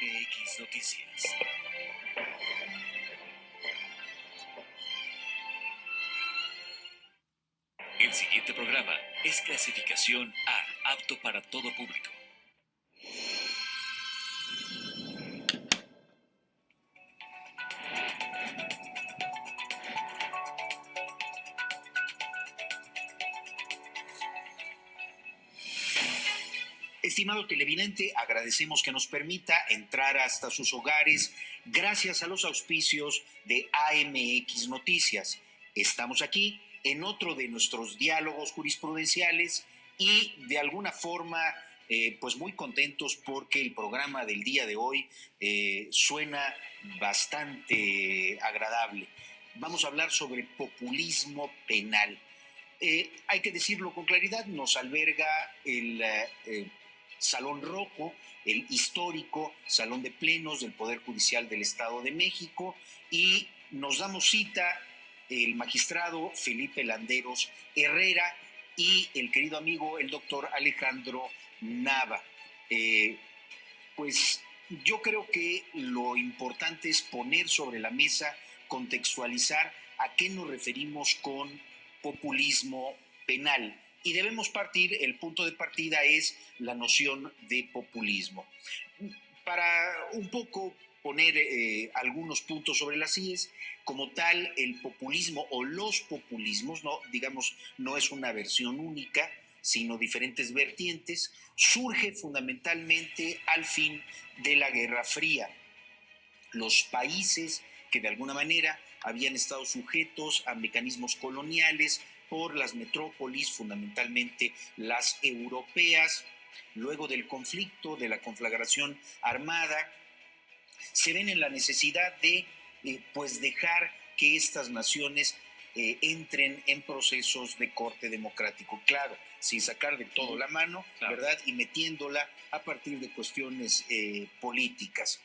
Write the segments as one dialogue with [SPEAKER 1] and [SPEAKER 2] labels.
[SPEAKER 1] AMX Noticias. El siguiente programa es clasificación A, apto para todo público.
[SPEAKER 2] Estimado televidente, agradecemos que nos permita entrar hasta sus hogares gracias a los auspicios de AMX Noticias. Estamos aquí en otro de nuestros diálogos jurisprudenciales y de alguna forma pues muy contentos porque el programa del día de hoy suena bastante agradable. Vamos a hablar sobre populismo penal. Hay que decirlo con claridad, nos alberga el Salón Rojo, el histórico Salón de Plenos del Poder Judicial del Estado de México, y nos damos cita el magistrado Felipe Landeros Herrera y el querido amigo el doctor Alejandro Nava. Pues yo creo que lo importante es poner sobre la mesa, contextualizar a qué nos referimos con populismo penal. Y debemos partir, el punto de partida es la noción de populismo. Para un poco poner algunos puntos sobre las IES, como tal, el populismo o los populismos, no, digamos, no es una versión única, sino diferentes vertientes, surge fundamentalmente al fin de la Guerra Fría. Los países que de alguna manera habían estado sujetos a mecanismos coloniales por las metrópolis, fundamentalmente las europeas, luego del conflicto, de la conflagración armada, se ven en la necesidad de pues dejar que estas naciones entren en procesos de corte democrático, claro, sin sacar de todo la mano, claro, ¿verdad? Y metiéndola a partir de cuestiones políticas.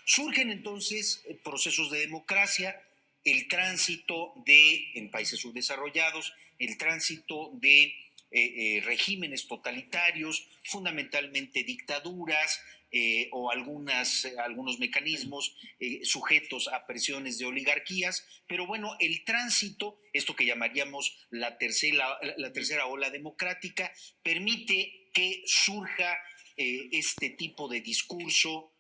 [SPEAKER 2] Surgen entonces procesos de democracia, el tránsito en países subdesarrollados, el tránsito de regímenes totalitarios, fundamentalmente dictaduras o algunos mecanismos sujetos a presiones de oligarquías, pero bueno, el tránsito, esto que llamaríamos la tercera ola democrática, permite que surja este tipo de discurso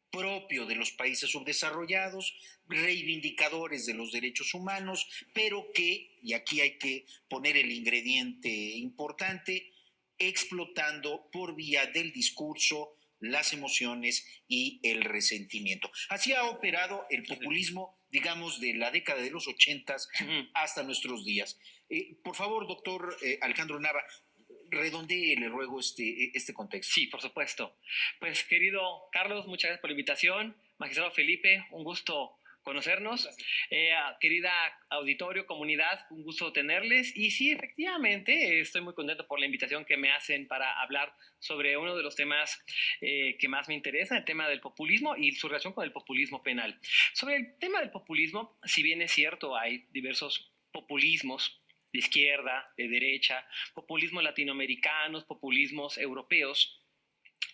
[SPEAKER 2] propio de los países subdesarrollados, reivindicadores de los derechos humanos, pero que, y aquí hay que poner el ingrediente importante, explotando por vía del discurso las emociones y el resentimiento. Así ha operado el populismo, digamos, de la década de los 80 hasta nuestros días. Por favor, doctor Alejandro Nava, redondee, le ruego este contexto.
[SPEAKER 3] Sí, por supuesto. Pues querido Carlos, muchas gracias por la invitación. Magistrado Felipe, un gusto conocernos. Querida auditorio, comunidad, un gusto tenerles. Y sí, efectivamente, estoy muy contento por la invitación que me hacen para hablar sobre uno de los temas que más me interesa, el tema del populismo y su relación con el populismo penal. Sobre el tema del populismo, si bien es cierto, hay diversos populismos de izquierda, de derecha, populismos latinoamericanos, populismos europeos,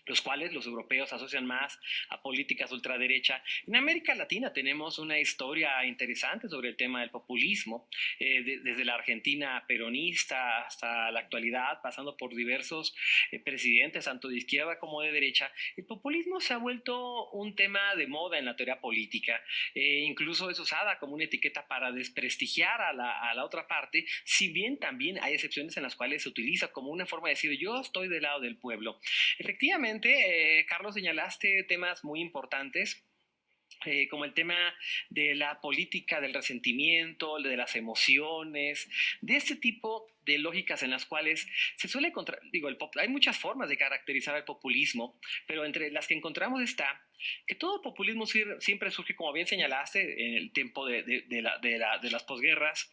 [SPEAKER 3] los cuales los europeos asocian más a políticas ultraderecha. En América Latina tenemos una historia interesante sobre el tema del populismo, desde la Argentina peronista hasta la actualidad, pasando por diversos presidentes, tanto de izquierda como de derecha. El populismo se ha vuelto un tema de moda en la teoría política, incluso es usada como una etiqueta para desprestigiar a la otra parte, si bien también hay excepciones en las cuales se utiliza como una forma de decir yo estoy del lado del pueblo. Efectivamente, Carlos, señalaste temas muy importantes. Como el tema de la política del resentimiento, de las emociones, de este tipo de lógicas en las cuales se suele encontrar, hay muchas formas de caracterizar el populismo, pero entre las que encontramos está que todo populismo siempre surge, como bien señalaste, en el tiempo de las posguerras,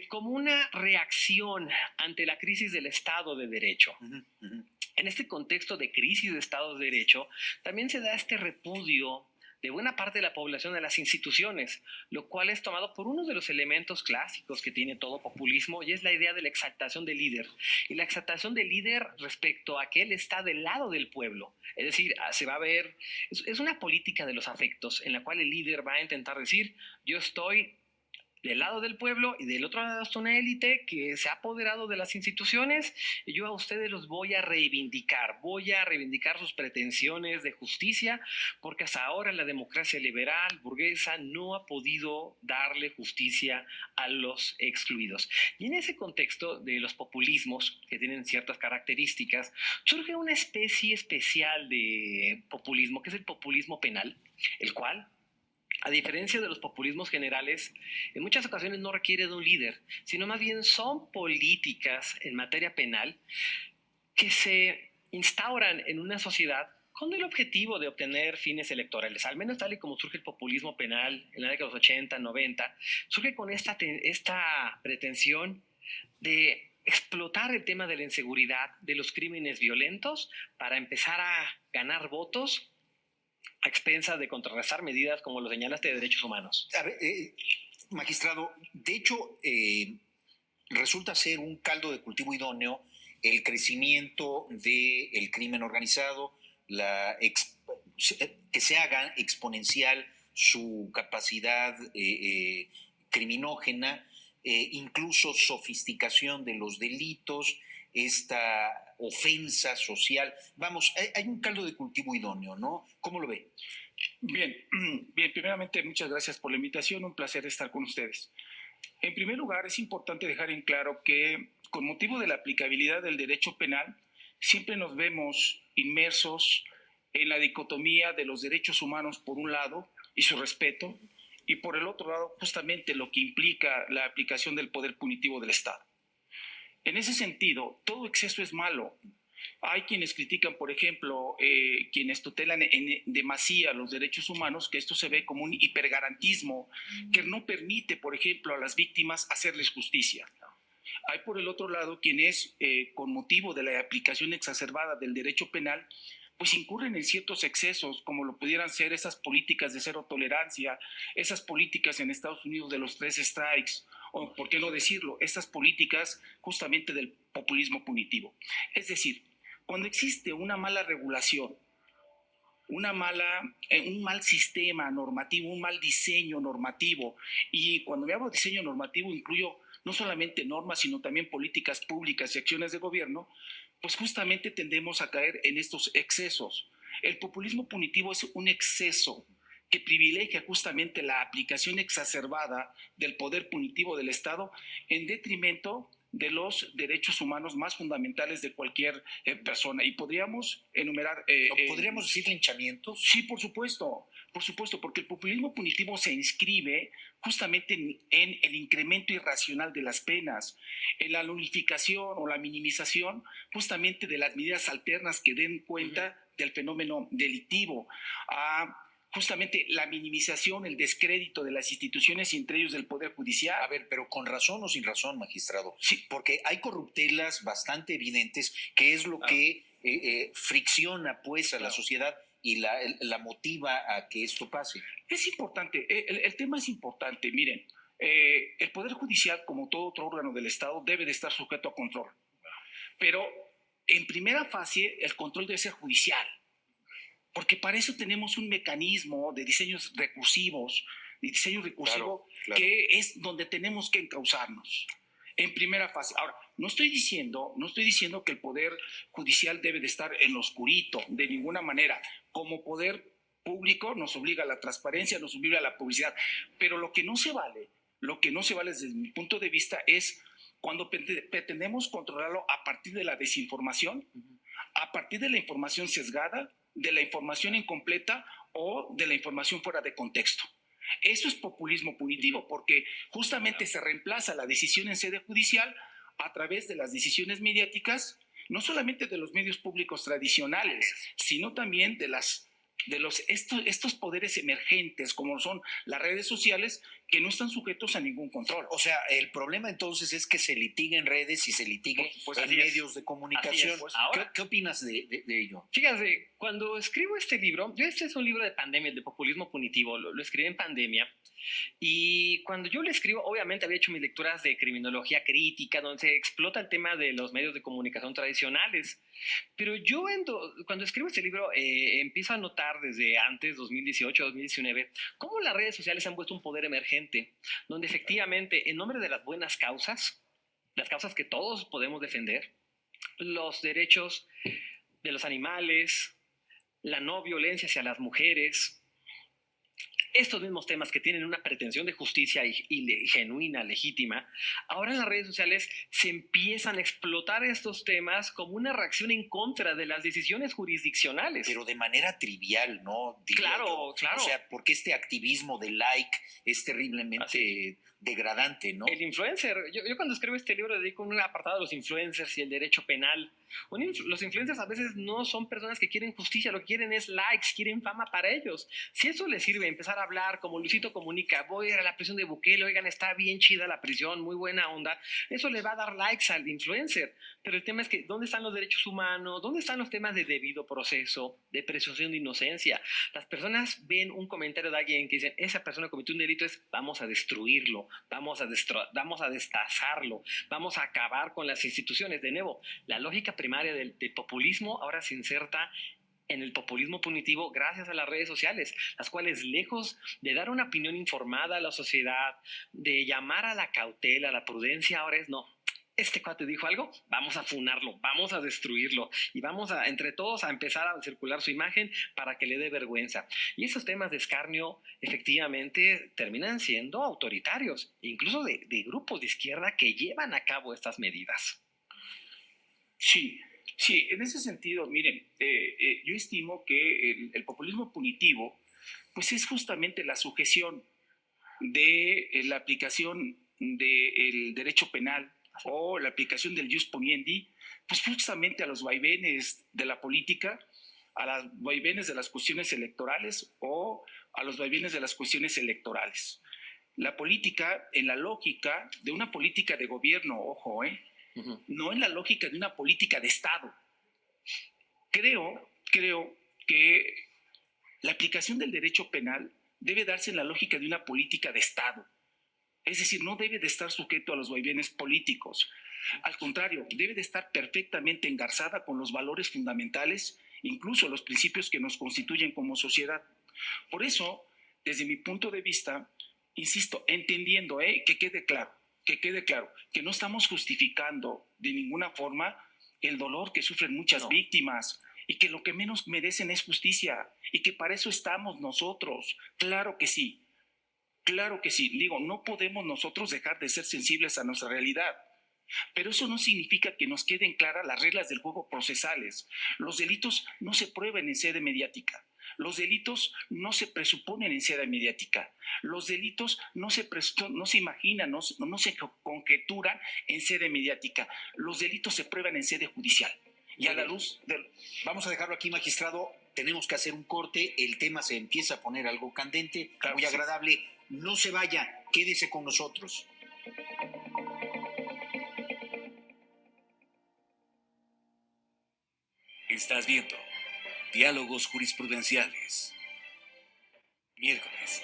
[SPEAKER 3] como una reacción ante la crisis del Estado de Derecho. En este contexto de crisis de Estado de Derecho, también se da este repudio de buena parte de la población de las instituciones, lo cual es tomado por uno de los elementos clásicos que tiene todo populismo, y es la idea de la exaltación del líder. Y la exaltación del líder respecto a que él está del lado del pueblo. Es decir, se va a ver, es una política de los afectos en la cual el líder va a intentar decir, yo estoy del lado del pueblo y del otro lado está una élite que se ha apoderado de las instituciones y yo a ustedes los voy a reivindicar sus pretensiones de justicia, porque hasta ahora la democracia liberal burguesa no ha podido darle justicia a los excluidos. Y en ese contexto de los populismos, que tienen ciertas características, surge una especie especial de populismo, que es el populismo penal, el cual, a diferencia de los populismos generales, en muchas ocasiones no requiere de un líder, sino más bien son políticas en materia penal que se instauran en una sociedad con el objetivo de obtener fines electorales. Al menos tal y como surge el populismo penal en la década de los 80, 90, surge con esta pretensión de explotar el tema de la inseguridad, de los crímenes violentos, para empezar a ganar votos a expensas de contrarrestar medidas como lo señalaste de derechos humanos.
[SPEAKER 2] A ver, magistrado, de hecho, resulta ser un caldo de cultivo idóneo el crecimiento del crimen organizado, que se haga exponencial su capacidad criminógena, incluso sofisticación de los delitos, esta ofensa social. Vamos, hay un caldo de cultivo idóneo, ¿no? ¿Cómo lo ve?
[SPEAKER 4] Bien, primeramente muchas gracias por la invitación, un placer estar con ustedes. En primer lugar, es importante dejar en claro que con motivo de la aplicabilidad del derecho penal, siempre nos vemos inmersos en la dicotomía de los derechos humanos por un lado y su respeto, y por el otro lado justamente lo que implica la aplicación del poder punitivo del Estado. En ese sentido, todo exceso es malo. Hay quienes critican, por ejemplo, quienes tutelan en demasía los derechos humanos, que esto se ve como un hipergarantismo que no permite, por ejemplo, a las víctimas hacerles justicia. Hay, por el otro lado, quienes, con motivo de la aplicación exacerbada del derecho penal, pues incurren en ciertos excesos, como lo pudieran ser esas políticas de cero tolerancia, esas políticas en Estados Unidos de los 3 strikes, o por qué no decirlo, estas políticas justamente del populismo punitivo. Es decir, cuando existe una mala regulación, un mal sistema normativo, un mal diseño normativo, y cuando me hablo de diseño normativo incluyo no solamente normas, sino también políticas públicas y acciones de gobierno, pues justamente tendemos a caer en estos excesos. El populismo punitivo es un exceso que privilegia justamente la aplicación exacerbada del poder punitivo del Estado en detrimento de los derechos humanos más fundamentales de cualquier persona. Y podríamos enumerar...
[SPEAKER 2] ¿Podríamos decir linchamientos?
[SPEAKER 4] Sí, por supuesto, porque el populismo punitivo se inscribe justamente en el incremento irracional de las penas, en la nulificación o la minimización justamente de las medidas alternas que den cuenta del fenómeno delictivo, justamente la minimización, el descrédito de las instituciones y entre ellos del Poder Judicial.
[SPEAKER 2] A ver, pero con razón o sin razón, magistrado.
[SPEAKER 4] Sí.
[SPEAKER 2] Porque hay corruptelas bastante evidentes, que es lo que fricciona pues a la sociedad y la motiva a que esto pase.
[SPEAKER 4] Es importante, el tema es importante. Miren, el Poder Judicial, como todo otro órgano del Estado, debe de estar sujeto a control. Pero en primera fase, el control debe ser judicial. Porque para eso tenemos un mecanismo de diseños recursivos, claro. Que es donde tenemos que encauzarnos en primera fase. Ahora, no estoy diciendo que el Poder Judicial debe de estar en lo oscurito, de ninguna manera. Como poder público nos obliga a la transparencia, nos obliga a la publicidad, pero lo que no se vale desde mi punto de vista es cuando pretendemos controlarlo a partir de la desinformación, a partir de la información sesgada, de la información incompleta o de la información fuera de contexto. Eso es populismo punitivo, porque justamente se reemplaza la decisión en sede judicial a través de las decisiones mediáticas, no solamente de los medios públicos tradicionales, sino también de estos poderes emergentes, como son las redes sociales, que no están sujetos a ningún control.
[SPEAKER 2] O sea, el problema entonces es que se litigue en redes y se litigue en medios de comunicación.
[SPEAKER 3] Ahora,
[SPEAKER 2] ¿Qué opinas de ello?
[SPEAKER 3] fíjate, cuando escribo este libro, este es un libro de pandemia, de populismo punitivo, lo escribí en pandemia. Y cuando yo le escribo, obviamente había hecho mis lecturas de criminología crítica, donde se explota el tema de los medios de comunicación tradicionales. Pero yo cuando escribo este libro empiezo a notar desde antes, 2018, 2019, cómo las redes sociales han vuelto un poder emergente, donde efectivamente, en nombre de las buenas causas, las causas que todos podemos defender, los derechos de los animales, la no violencia hacia las mujeres, estos mismos temas que tienen una pretensión de justicia y genuina, legítima, ahora en las redes sociales se empiezan a explotar estos temas como una reacción en contra de las decisiones jurisdiccionales.
[SPEAKER 2] Pero de manera trivial, ¿no?
[SPEAKER 3] Claro.
[SPEAKER 2] O sea, porque este activismo de like es terriblemente degradante, ¿no?
[SPEAKER 3] El influencer, yo cuando escribo este libro dedico un apartado a los influencers y el derecho penal. Los influencers a veces no son personas que quieren justicia, lo que quieren es likes, quieren fama para ellos. Si eso les sirve empezar a hablar como Luisito Comunica, voy a ir a la prisión de Bukele, oigan, está bien chida la prisión, muy buena onda, eso le va a dar likes al influencer. Pero el tema es que, ¿dónde están los derechos humanos? ¿Dónde están los temas de debido proceso, de presunción de inocencia? Las personas ven un comentario de alguien que dicen, esa persona cometió un delito, vamos a destruirlo, vamos a destazarlo, vamos a acabar con las instituciones. De nuevo, la lógica primaria del populismo ahora se inserta en el populismo punitivo gracias a las redes sociales, las cuales, lejos de dar una opinión informada a la sociedad, de llamar a la cautela, a la prudencia, ahora es no. Este cuate dijo algo, vamos a funarlo, vamos a destruirlo y vamos a, entre todos, a empezar a circular su imagen para que le dé vergüenza. Y esos temas de escarnio efectivamente terminan siendo autoritarios, incluso de grupos de izquierda que llevan a cabo estas medidas.
[SPEAKER 4] Sí, en ese sentido, miren, yo estimo que el populismo punitivo, pues es justamente la sujeción de la aplicación del derecho penal o la aplicación del jus poniendi, pues justamente a los vaivenes de la política, a los vaivenes de las cuestiones electorales o a los vaivenes de las cuestiones electorales. La política, en la lógica de una política de gobierno, ojo, no en la lógica de una política de Estado. Creo que la aplicación del derecho penal debe darse en la lógica de una política de Estado. Es decir, no debe de estar sujeto a los vaivenes políticos. Al contrario, debe de estar perfectamente engarzada con los valores fundamentales, incluso los principios que nos constituyen como sociedad. Por eso, desde mi punto de vista, insisto, entendiendo, que quede claro, que no estamos justificando de ninguna forma el dolor que sufren muchas víctimas y que lo que menos merecen es justicia y que para eso estamos nosotros. Claro que sí. Digo, no podemos nosotros dejar de ser sensibles a nuestra realidad. Pero eso no significa que nos queden claras las reglas del juego procesales. Los delitos no se prueban en sede mediática. Los delitos no se presuponen en sede mediática. Los delitos no se imaginan, no se conjeturan en sede mediática. Los delitos se prueban en sede judicial. Y a la luz del...
[SPEAKER 2] Vamos a dejarlo aquí, magistrado. Tenemos que hacer un corte. El tema se empieza a poner algo candente, claro, muy agradable. No se vaya, quédese con nosotros.
[SPEAKER 1] Estás viendo Diálogos Jurisprudenciales. Miércoles.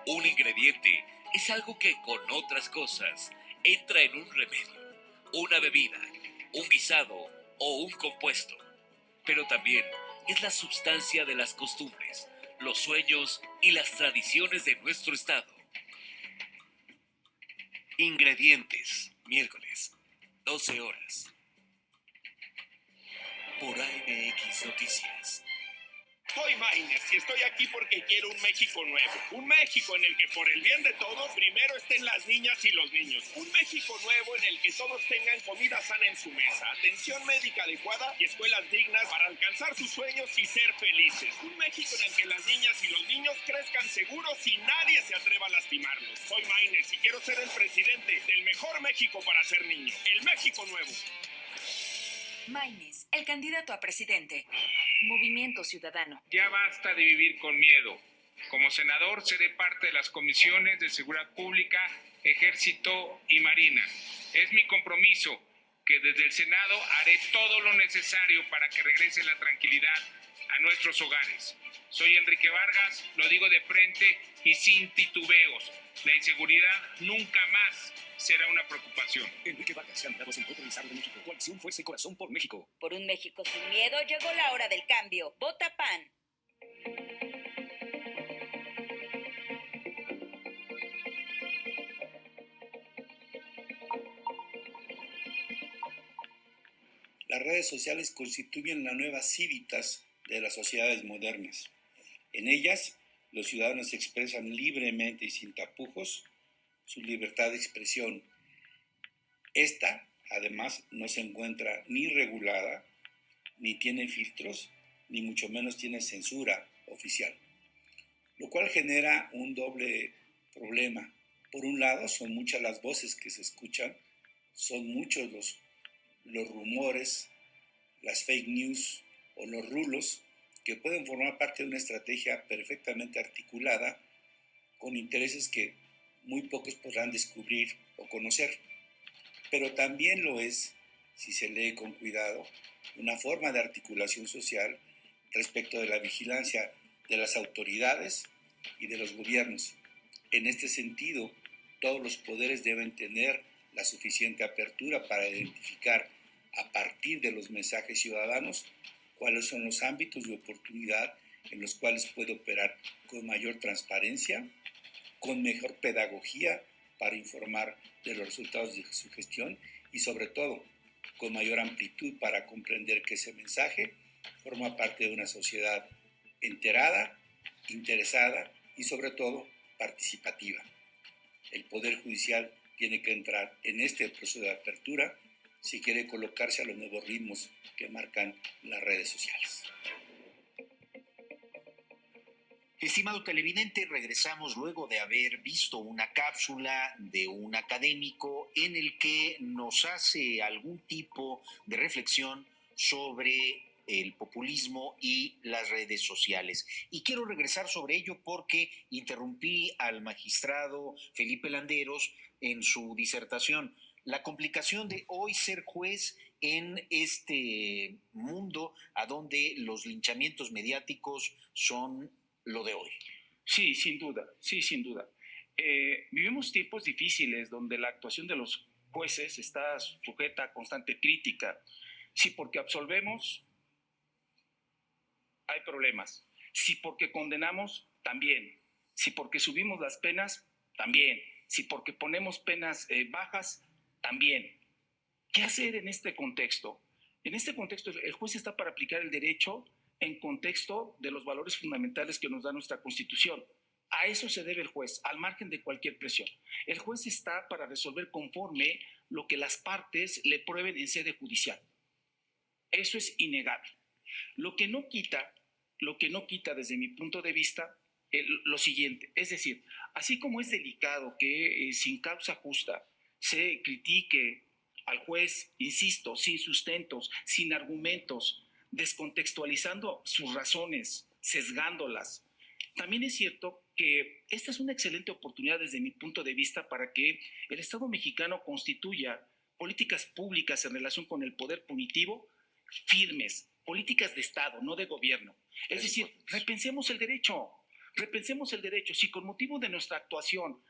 [SPEAKER 1] Un ingrediente es algo que con otras cosas entra en un remedio, una bebida, un guisado o un compuesto. Pero también es la sustancia de las costumbres, los sueños y las tradiciones de nuestro estado. Ingredientes. Miércoles, 12 horas. Por AMX Noticias.
[SPEAKER 5] Soy Mayners y estoy aquí porque quiero un México nuevo. Un México en el que por el bien de todos primero estén las niñas y los niños. Un México nuevo en el que todos tengan comida sana en su mesa, atención médica adecuada y escuelas dignas para alcanzar sus sueños y ser felices. Un México en el que las niñas y los niños crezcan seguros y nadie se atreva a lastimarlos. Soy Mayners y quiero ser el presidente del mejor México para ser niño. El México nuevo.
[SPEAKER 6] Mayners, el candidato a presidente. Movimiento Ciudadano.
[SPEAKER 7] Ya basta de vivir con miedo.
[SPEAKER 6] Como senador seré parte de las comisiones de Seguridad Pública, Ejército y Marina. Es mi compromiso que desde el Senado haré todo lo necesario para que regrese la tranquilidad a nuestros hogares. Soy Enrique Vargas, lo digo de frente y sin titubeos. La inseguridad nunca más será una preocupación.
[SPEAKER 7] Enrique Vargas, candidato en contra del Estado de México. Coalición Fuerza y Corazón por México.
[SPEAKER 8] Por un México sin miedo llegó la hora del cambio. Vota PAN.
[SPEAKER 9] Las redes sociales constituyen la nueva Civitas de las sociedades modernas. En ellas, los ciudadanos expresan libremente y sin tapujos su libertad de expresión. Esta, además, no se encuentra ni regulada, ni tiene filtros, ni mucho menos tiene censura oficial, lo cual genera un doble problema. Por un lado, son muchas las voces que se escuchan, son muchos los rumores, las fake news o los rulos que pueden formar parte de una estrategia perfectamente articulada con intereses que muy pocos podrán descubrir o conocer. Pero también lo es, si se lee con cuidado, una forma de articulación social respecto de la vigilancia de las autoridades y de los gobiernos. En este sentido, todos los poderes deben tener la suficiente apertura para identificar a partir de los mensajes ciudadanos cuáles son los ámbitos de oportunidad en los cuales puede operar con mayor transparencia, con mejor pedagogía para informar de los resultados de su gestión y sobre todo con mayor amplitud para comprender que ese mensaje forma parte de una sociedad enterada, interesada y sobre todo participativa. El Poder Judicial tiene que entrar en este proceso de apertura si quiere colocarse a los nuevos ritmos que marcan las redes sociales.
[SPEAKER 2] Estimado televidente, regresamos luego de haber visto una cápsula de un académico en el que nos hace algún tipo de reflexión sobre el populismo y las redes sociales. Y quiero regresar sobre ello porque interrumpí al magistrado Felipe Landeros en su disertación. La complicación de hoy ser juez en este mundo a donde los linchamientos mediáticos son lo de hoy.
[SPEAKER 4] Sí, sin duda, vivimos tiempos difíciles donde la actuación de los jueces está sujeta a constante crítica. Si porque absolvemos, hay problemas. Si porque condenamos, también. Si porque subimos las penas, también. Si porque ponemos penas bajas, también. ¿Qué hacer en este contexto? En este contexto, el juez está para aplicar el derecho en contexto de los valores fundamentales que nos da nuestra Constitución. A eso se debe el juez, al margen de cualquier presión. El juez está para resolver conforme lo que las partes le prueben en sede judicial. Eso es innegable. Lo que no quita desde mi punto de vista lo siguiente, es decir, así como es delicado que sin causa justa se critique al juez, insisto, sin sustentos, sin argumentos, descontextualizando sus razones, sesgándolas. También es cierto que esta es una excelente oportunidad desde mi punto de vista para que el Estado mexicano constituya políticas públicas en relación con el poder punitivo firmes, políticas de Estado, no de gobierno. Es decir, repensemos el derecho. Si con motivo de nuestra actuación,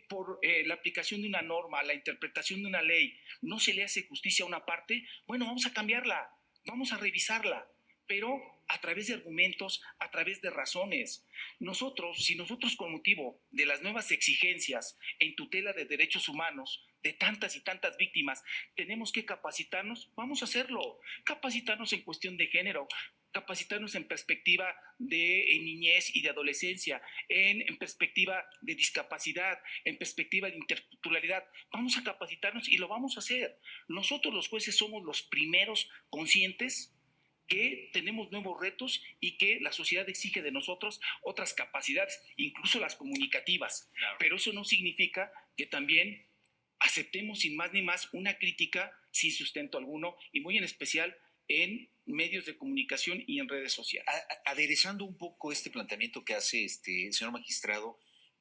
[SPEAKER 4] por la aplicación de una norma, la interpretación de una ley, no se le hace justicia a una parte, bueno, vamos a cambiarla, vamos a revisarla, pero a través de argumentos, a través de razones. Si nosotros con motivo de las nuevas exigencias en tutela de derechos humanos, de tantas y tantas víctimas, tenemos que capacitarnos, vamos a hacerlo. Capacitarnos en cuestión de género, capacitarnos en perspectiva de niñez y de adolescencia, en perspectiva de discapacidad, en perspectiva de interculturalidad. Vamos a capacitarnos y lo vamos a hacer. Nosotros los jueces somos los primeros conscientes que tenemos nuevos retos y que la sociedad exige de nosotros otras capacidades, incluso las comunicativas. Claro. Pero eso no significa que también aceptemos sin más ni más una crítica sin sustento alguno y muy en especial en medios de comunicación y en redes sociales.
[SPEAKER 2] Aderezando un poco este planteamiento que hace señor magistrado,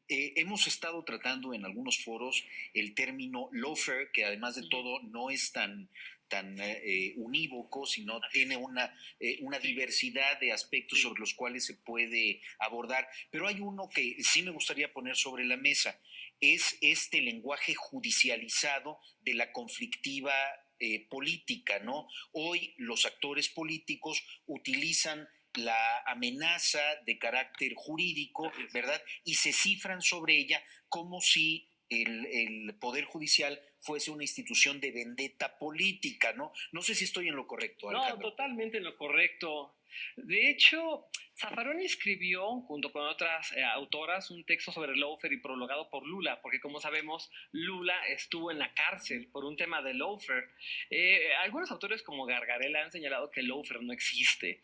[SPEAKER 2] hemos estado tratando en algunos foros el término lawfare, que además de todo no es tan unívoco, sino tiene una diversidad de aspectos sobre los cuales se puede abordar. Pero hay uno que sí me gustaría poner sobre la mesa, es este lenguaje judicializado de la conflictiva política, ¿no? Hoy los actores políticos utilizan la amenaza de carácter jurídico, ¿verdad? Y se cifran sobre ella como si el Poder Judicial fuese una institución de vendetta política, ¿no? No sé si estoy en lo correcto, Alejandro.
[SPEAKER 3] No, totalmente en lo correcto. De hecho, Zaffaroni escribió, junto con otras autoras, un texto sobre lawfare y prologado por Lula, porque como sabemos, Lula estuvo en la cárcel por un tema de lawfare. Algunos autores como Gargarella han señalado que el lawfare no existe.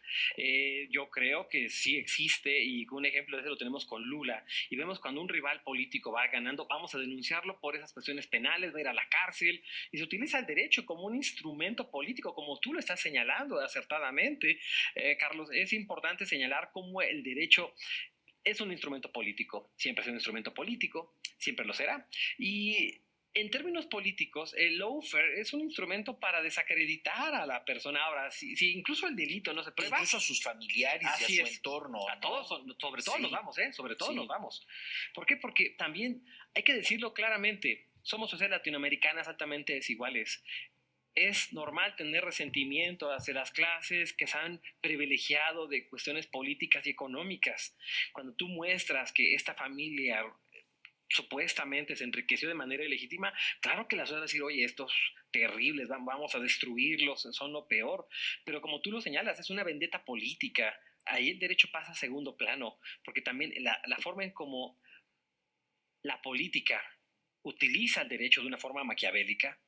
[SPEAKER 3] Yo creo que sí existe, y un ejemplo de eso lo tenemos con Lula. Y vemos cuando un rival político va ganando, vamos a denunciarlo por esas cuestiones penales, va a ir a la cárcel, y se utiliza el derecho como un instrumento político, como tú lo estás señalando acertadamente. Carlos, es importante señalar cómo el derecho es un instrumento político, siempre es un instrumento político, siempre lo será. Y en términos políticos, el lawfare es un instrumento para desacreditar a la persona. Ahora, si incluso el delito no se prueba,
[SPEAKER 2] incluso a sus familiares y a su entorno.
[SPEAKER 3] A todos, sobre todo nos vamos, sobre todo nos vamos. ¿Por qué? Porque también hay que decirlo claramente, somos sociedades latinoamericanas altamente desiguales. Es normal tener resentimiento hacia las clases que se han privilegiado de cuestiones políticas y económicas. Cuando tú muestras que esta familia supuestamente se enriqueció de manera ilegítima, claro que la sociedad va a decir, oye, estos terribles, vamos a destruirlos, son lo peor. Pero como tú lo señalas, es una vendetta política. Ahí el derecho pasa a segundo plano, porque también la forma en cómo la política utiliza el derecho de una forma maquiavélica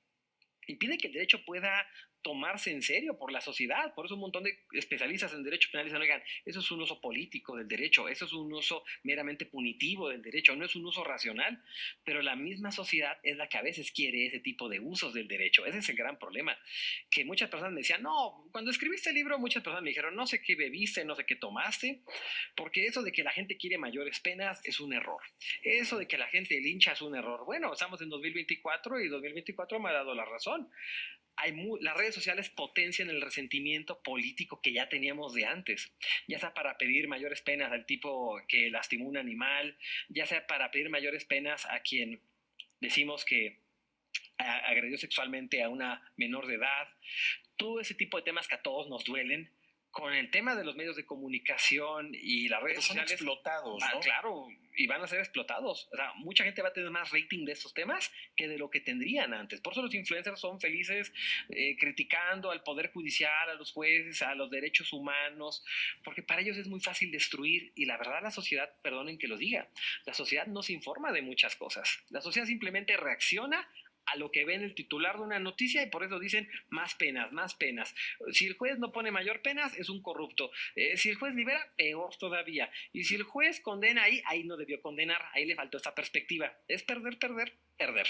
[SPEAKER 3] impide que el derecho pueda tomarse en serio por la sociedad. Por eso un montón de especialistas en derecho penal dicen, oigan, eso es un uso político del derecho, eso es un uso meramente punitivo del derecho, no es un uso racional. Pero la misma sociedad es la que a veces quiere ese tipo de usos del derecho. Ese es el gran problema, que muchas personas me decían, no, cuando escribiste el libro muchas personas me dijeron, no sé qué bebiste, no sé qué tomaste, porque eso de que la gente quiere mayores penas es un error. Eso de que la gente lincha es un error. Bueno, estamos en 2024 y 2024 me ha dado la razón. Las redes sociales potencian el resentimiento político que ya teníamos de antes, ya sea para pedir mayores penas al tipo que lastimó un animal, ya sea para pedir mayores penas a quien decimos que agredió sexualmente a una menor de edad. Todo ese tipo de temas que a todos nos duelen, con el tema de los medios de comunicación y las redes sociales,
[SPEAKER 2] explotados, ¿no?
[SPEAKER 3] Claro, y van a ser explotados. O sea, mucha gente va a tener más rating de estos temas que de lo que tendrían antes. Por eso los influencers son felices criticando al Poder Judicial, a los jueces, a los derechos humanos, porque para ellos es muy fácil destruir. Y la verdad, la sociedad, perdonen que lo diga, la sociedad no se informa de muchas cosas. La sociedad simplemente reacciona a lo que ven el titular de una noticia y por eso dicen más penas, más penas. Si el juez no pone mayor penas, es un corrupto. Si el juez libera, peor todavía. Y si el juez condena ahí no debió condenar, ahí le faltó esta perspectiva. Es perder, perder, perder.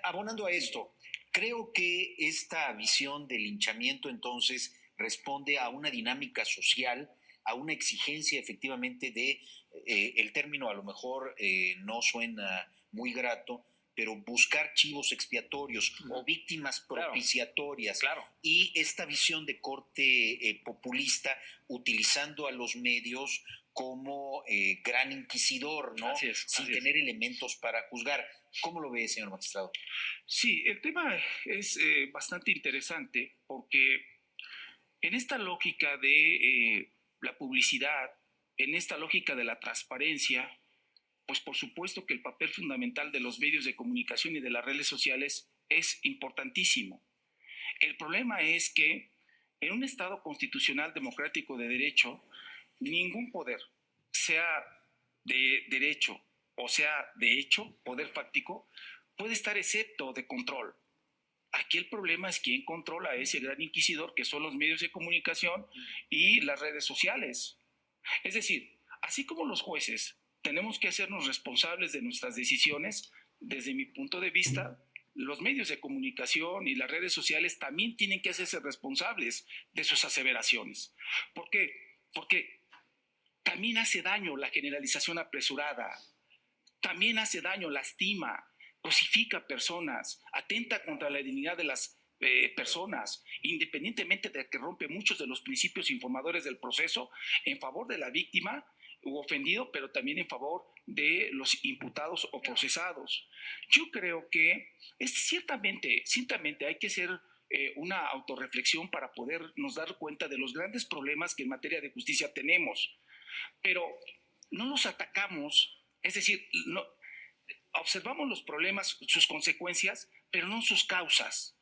[SPEAKER 2] Abonando a esto, creo que esta visión del linchamiento entonces responde a una dinámica social, a una exigencia efectivamente de, el término a lo mejor no suena muy grato, pero buscar chivos expiatorios o víctimas propiciatorias.
[SPEAKER 3] Claro.
[SPEAKER 2] Y esta visión de corte populista utilizando a los medios como gran inquisidor, ¿no? Sin tener elementos para juzgar. ¿Cómo lo ve, señor magistrado?
[SPEAKER 4] Sí, el tema es bastante interesante porque en esta lógica de la publicidad, en esta lógica de la transparencia, pues por supuesto que el papel fundamental de los medios de comunicación y de las redes sociales es importantísimo. El problema es que en un Estado constitucional democrático de derecho, ningún poder, sea de derecho o sea de hecho, poder fáctico, puede estar excepto de control. Aquí el problema es quién controla a ese gran inquisidor que son los medios de comunicación y las redes sociales. Es decir, así como los jueces tenemos que hacernos responsables de nuestras decisiones, desde mi punto de vista, los medios de comunicación y las redes sociales también tienen que hacerse responsables de sus aseveraciones. ¿Por qué? Porque también hace daño la generalización apresurada, también hace daño, lastima, cosifica personas, atenta contra la dignidad de las personas, independientemente de que rompe muchos de los principios informadores del proceso en favor de la víctima u ofendido, pero también en favor de los imputados o procesados. Yo creo que ciertamente hay que hacer una autorreflexión para podernos dar cuenta de los grandes problemas que en materia de justicia tenemos, pero no los atacamos, es decir, no, observamos los problemas, sus consecuencias, pero no sus causas.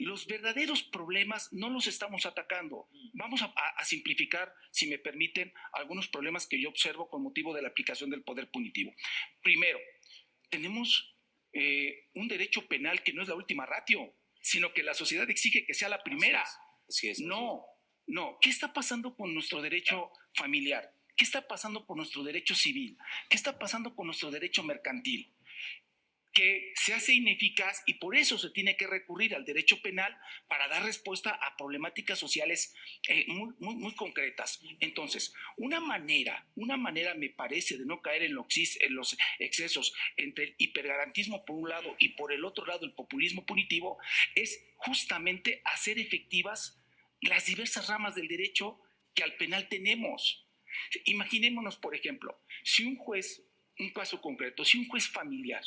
[SPEAKER 4] Los verdaderos problemas no los estamos atacando. Vamos a simplificar, si me permiten, algunos problemas que yo observo con motivo de la aplicación del poder punitivo. Primero, tenemos un derecho penal que no es la última ratio, sino que la sociedad exige que sea la primera.
[SPEAKER 2] Así es.
[SPEAKER 4] No. ¿Qué está pasando con nuestro derecho familiar? ¿Qué está pasando con nuestro derecho civil? ¿Qué está pasando con nuestro derecho mercantil? Que se hace ineficaz y por eso se tiene que recurrir al derecho penal para dar respuesta a problemáticas sociales muy concretas. Entonces, una manera me parece de no caer en los excesos entre el hipergarantismo por un lado y por el otro lado el populismo punitivo es justamente hacer efectivas las diversas ramas del derecho que al penal tenemos. Imaginémonos, por ejemplo, un caso concreto, si un juez familiar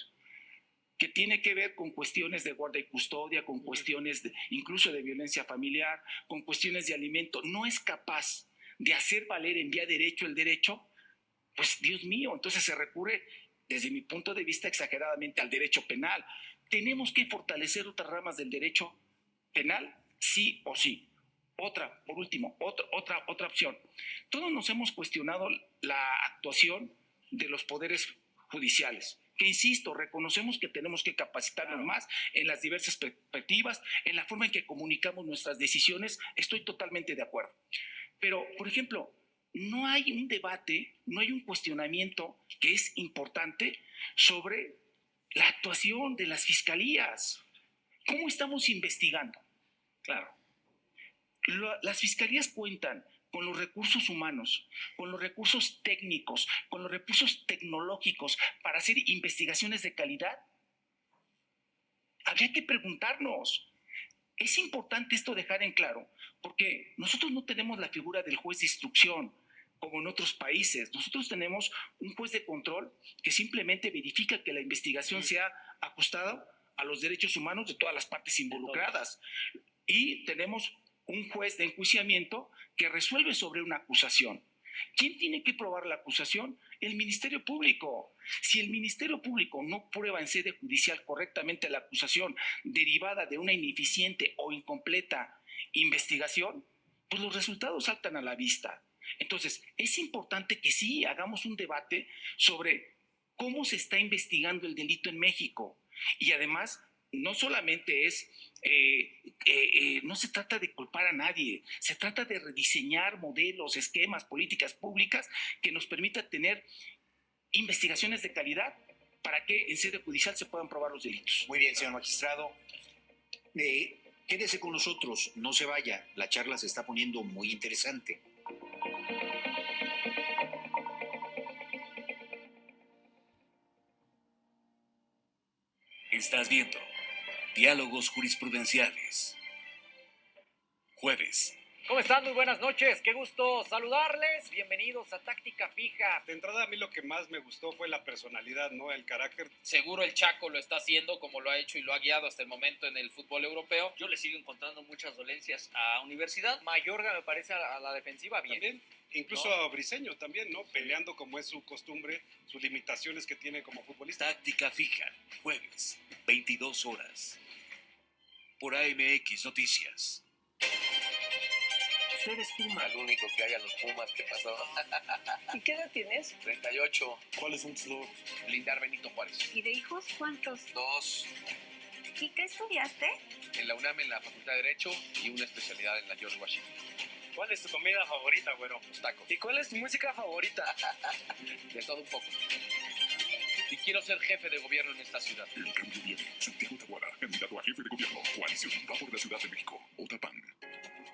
[SPEAKER 4] que tiene que ver con cuestiones de guarda y custodia, con cuestiones incluso de violencia familiar, con cuestiones de alimento, no es capaz de hacer valer en vía derecho el derecho, pues Dios mío, entonces se recurre, desde mi punto de vista, exageradamente al derecho penal. ¿Tenemos que fortalecer otras ramas del derecho penal? Sí o sí. Por último, otra opción. Todos nos hemos cuestionado la actuación de los poderes judiciales. Que insisto, reconocemos que tenemos que capacitarnos más en las diversas perspectivas, en la forma en que comunicamos nuestras decisiones, estoy totalmente de acuerdo. Pero, por ejemplo, no hay un debate, no hay un cuestionamiento que es importante sobre la actuación de las fiscalías. ¿Cómo estamos investigando? Claro. Las fiscalías cuentan con los recursos humanos, con los recursos técnicos, con los recursos tecnológicos para hacer investigaciones de calidad. Habría que preguntarnos. Es importante esto dejar en claro, porque nosotros no tenemos la figura del juez de instrucción como en otros países. Nosotros tenemos un juez de control que simplemente verifica que la investigación sea ajustada a los derechos humanos de todas las partes involucradas. Y tenemos un juez de enjuiciamiento que resuelve sobre una acusación. ¿Quién tiene que probar la acusación? El Ministerio Público. Si el Ministerio Público no prueba en sede judicial correctamente la acusación derivada de una ineficiente o incompleta investigación, pues los resultados saltan a la vista. Entonces, es importante que sí hagamos un debate sobre cómo se está investigando el delito en México. Y además, no solamente no se trata de culpar a nadie, se trata de rediseñar modelos, esquemas, políticas públicas que nos permitan tener investigaciones de calidad para que en sede judicial se puedan probar los delitos.
[SPEAKER 2] Muy bien, señor magistrado. Quédese con nosotros, no se vaya, la charla se está poniendo muy interesante.
[SPEAKER 1] Estás viendo Diálogos Jurisprudenciales. Jueves.
[SPEAKER 10] ¿Cómo están? Muy buenas noches. Qué gusto saludarles. Bienvenidos a Táctica Fija.
[SPEAKER 11] De entrada, a mí lo que más me gustó fue la personalidad, ¿no? El carácter.
[SPEAKER 12] Seguro el Chaco lo está haciendo como lo ha hecho y lo ha guiado hasta el momento en el fútbol europeo.
[SPEAKER 10] Yo le sigo encontrando muchas dolencias a Universidad. Mayorga me parece a la defensiva bien.
[SPEAKER 11] También, incluso ¿no? A Briseño también, ¿no? Peleando como es su costumbre, sus limitaciones que tiene como futbolista.
[SPEAKER 1] Táctica Fija, jueves, 22 horas. Por AMX Noticias.
[SPEAKER 13] Usted es Puma.
[SPEAKER 12] El único que hay a los Pumas, ¿qué pasó?
[SPEAKER 13] ¿Y qué edad tienes?
[SPEAKER 12] 38.
[SPEAKER 11] ¿Cuáles son tus logros?
[SPEAKER 12] Blindar Benito Juárez.
[SPEAKER 13] ¿Y de hijos cuántos?
[SPEAKER 12] 2.
[SPEAKER 13] ¿Y qué estudiaste?
[SPEAKER 12] En la UNAM, en la Facultad de Derecho, y una especialidad en la George Washington.
[SPEAKER 10] ¿Cuál es tu comida favorita, güero?
[SPEAKER 12] Los tacos.
[SPEAKER 10] ¿Y cuál es tu música favorita?
[SPEAKER 12] De todo un poco. y quiero ser jefe de gobierno en esta ciudad.
[SPEAKER 7] El cambio viene. Santiago Taboada, candidato a jefe de gobierno. Coalición Va por la Ciudad de México. Vota PAN.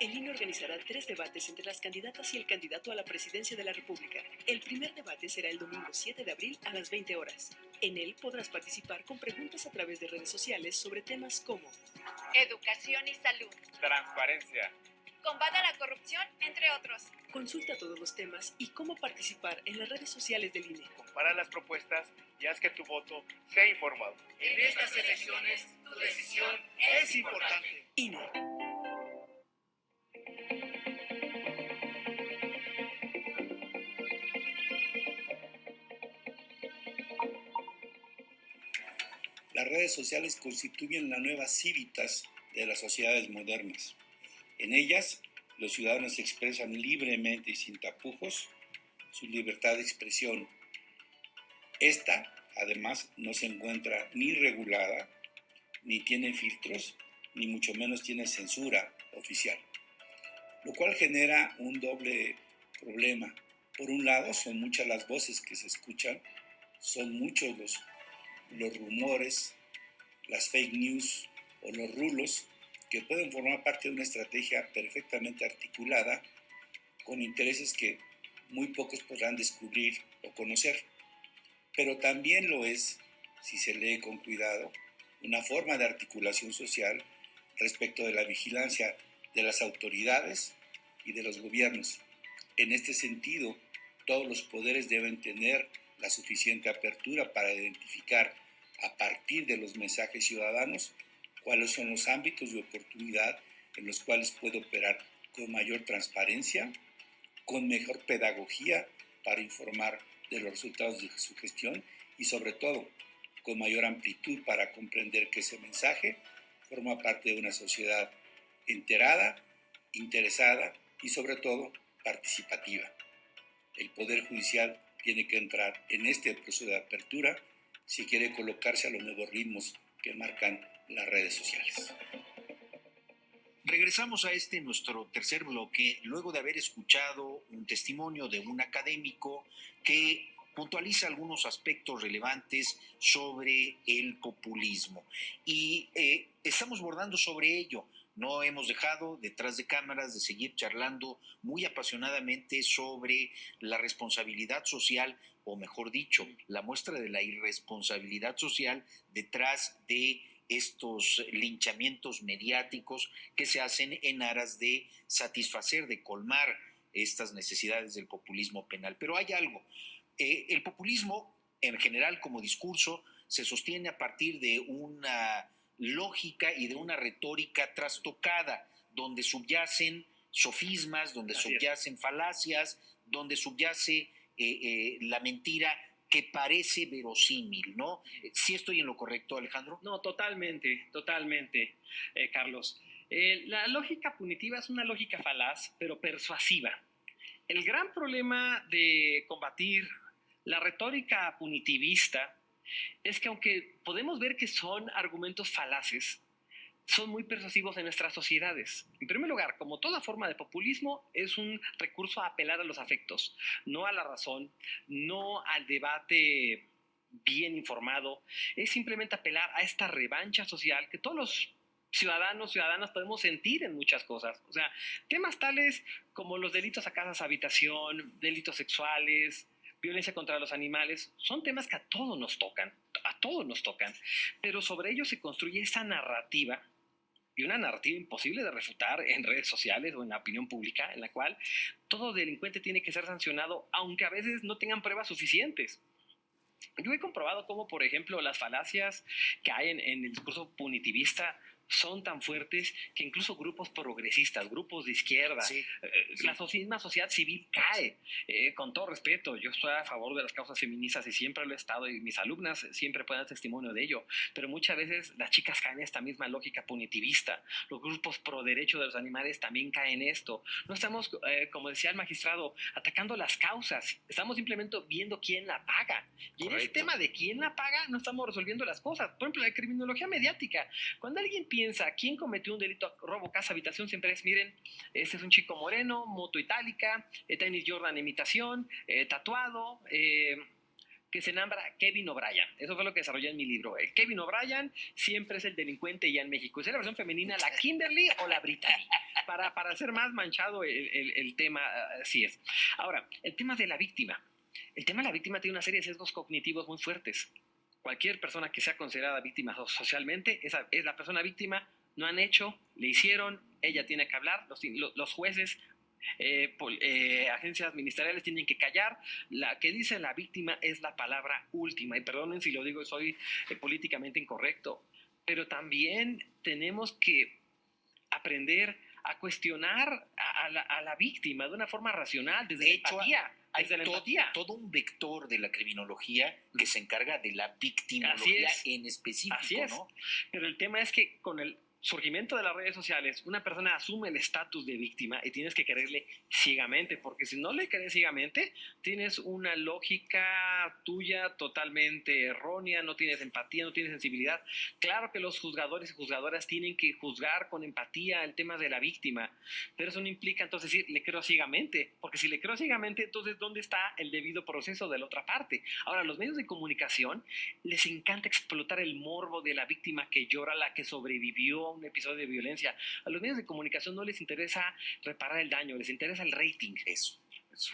[SPEAKER 14] El INE organizará 3 debates entre las candidatas y el candidato a la presidencia de la República. El primer debate será el domingo 7 de abril a las 20 horas. En él podrás participar con preguntas a través de redes sociales sobre temas como
[SPEAKER 15] educación y salud,
[SPEAKER 16] transparencia,
[SPEAKER 15] combate a la corrupción, entre otros.
[SPEAKER 14] Consulta todos los temas y cómo participar en las redes sociales del INE.
[SPEAKER 16] compara las propuestas y haz que tu voto sea informado.
[SPEAKER 15] En estas elecciones, tu decisión es importante.
[SPEAKER 14] INE.
[SPEAKER 9] Las redes sociales constituyen la nueva Civitas de las sociedades modernas. En ellas, los ciudadanos expresan libremente y sin tapujos su libertad de expresión. Esta, además, no se encuentra ni regulada, ni tiene filtros, ni mucho menos tiene censura oficial, lo cual genera un doble problema. Por un lado, son muchas las voces que se escuchan, son muchos los rumores, las fake news o los rulos que pueden formar parte de una estrategia perfectamente articulada con intereses que muy pocos podrán descubrir o conocer. Pero también lo es, si se lee con cuidado, una forma de articulación social respecto de la vigilancia de las autoridades y de los gobiernos. En este sentido, todos los poderes deben tener la suficiente apertura para identificar a partir de los mensajes ciudadanos cuáles son los ámbitos de oportunidad en los cuales puede operar con mayor transparencia, con mejor pedagogía para informar de los resultados de su gestión y sobre todo con mayor amplitud para comprender que ese mensaje forma parte de una sociedad enterada, interesada y sobre todo participativa. El Poder Judicial tiene que entrar en este proceso de apertura si quiere colocarse a los nuevos ritmos que marcan las redes sociales.
[SPEAKER 2] Regresamos a nuestro tercer bloque, luego de haber escuchado un testimonio de un académico que puntualiza algunos aspectos relevantes sobre el populismo. Y estamos bordando sobre ello. No hemos dejado detrás de cámaras de seguir charlando muy apasionadamente sobre la responsabilidad social, o mejor dicho, la muestra de la irresponsabilidad social detrás de estos linchamientos mediáticos que se hacen en aras de satisfacer, de colmar estas necesidades del populismo penal. Pero hay algo. El populismo, en general, como discurso, se sostiene a partir de una lógica y de una retórica trastocada, donde subyacen sofismas, donde subyacen falacias, donde subyace la mentira que parece verosímil, ¿no? ¿Sí estoy en lo correcto, Alejandro?
[SPEAKER 3] No, totalmente, Carlos. La lógica punitiva es una lógica falaz, pero persuasiva. El gran problema de combatir la retórica punitivista es que aunque podemos ver que son argumentos falaces, son muy persuasivos en nuestras sociedades. En primer lugar, como toda forma de populismo, es un recurso a apelar a los afectos, no a la razón, no al debate bien informado. Es simplemente apelar a esta revancha social que todos los ciudadanas podemos sentir en muchas cosas. O sea, temas tales como los delitos a casas, habitación, delitos sexuales, violencia contra los animales, son temas que a todos nos tocan, pero sobre ellos se construye esa narrativa, y una narrativa imposible de refutar en redes sociales o en la opinión pública, en la cual todo delincuente tiene que ser sancionado, aunque a veces no tengan pruebas suficientes. Yo he comprobado cómo, por ejemplo, las falacias que hay en el discurso punitivista son tan fuertes que incluso grupos progresistas, grupos de izquierda, la misma sociedad civil cae. Con todo respeto, yo estoy a favor de las causas feministas y siempre lo he estado, y mis alumnas siempre pueden dar testimonio de ello, pero muchas veces las chicas caen en esta misma lógica punitivista. Los grupos pro derecho de los animales también caen en esto. No estamos, como decía el magistrado, atacando las causas, estamos simplemente viendo quién la paga. Y en ese tema de quién la paga no estamos resolviendo las cosas. Por ejemplo, la criminología mediática. Cuando alguien piensa quién cometió un delito, robo, casa, habitación, siempre es, miren, este es un chico moreno, moto itálica, tenis Jordan imitación, tatuado, que se nombra Kevin O'Brien. Eso fue lo que desarrollé en mi libro. El Kevin O'Brien siempre es el delincuente ya en México. ¿Es la versión femenina la Kimberly o la Brittany? Para hacer más manchado el tema, así es. Ahora, el tema de la víctima. El tema de la víctima tiene una serie de sesgos cognitivos muy fuertes. Cualquier persona que sea considerada víctima socialmente, esa es la persona víctima, no han hecho, le hicieron, ella tiene que hablar, los jueces, agencias ministeriales tienen que callar. La que dice la víctima es la palabra última, y perdonen si lo digo, soy políticamente incorrecto, pero también tenemos que aprender a cuestionar a la víctima de una forma racional, desde la empatía.
[SPEAKER 2] Hay todo un vector de la criminología que se encarga de la victimología en específico,
[SPEAKER 3] Así es.
[SPEAKER 2] ¿no?
[SPEAKER 3] Pero el tema es que con el surgimiento de las redes sociales, una persona asume el estatus de víctima y tienes que creerle ciegamente, porque si no le crees ciegamente, tienes una lógica tuya totalmente errónea, no tienes empatía, no tienes sensibilidad. Claro que los juzgadores y juzgadoras tienen que juzgar con empatía el tema de la víctima, pero eso no implica entonces decir, le creo ciegamente, porque si le creo ciegamente, entonces ¿dónde está el debido proceso de la otra parte? Ahora, a los medios de comunicación les encanta explotar el morbo de la víctima que llora, la que sobrevivió a un episodio de violencia. A los medios de comunicación no les interesa reparar el daño, les interesa el rating.
[SPEAKER 2] Eso.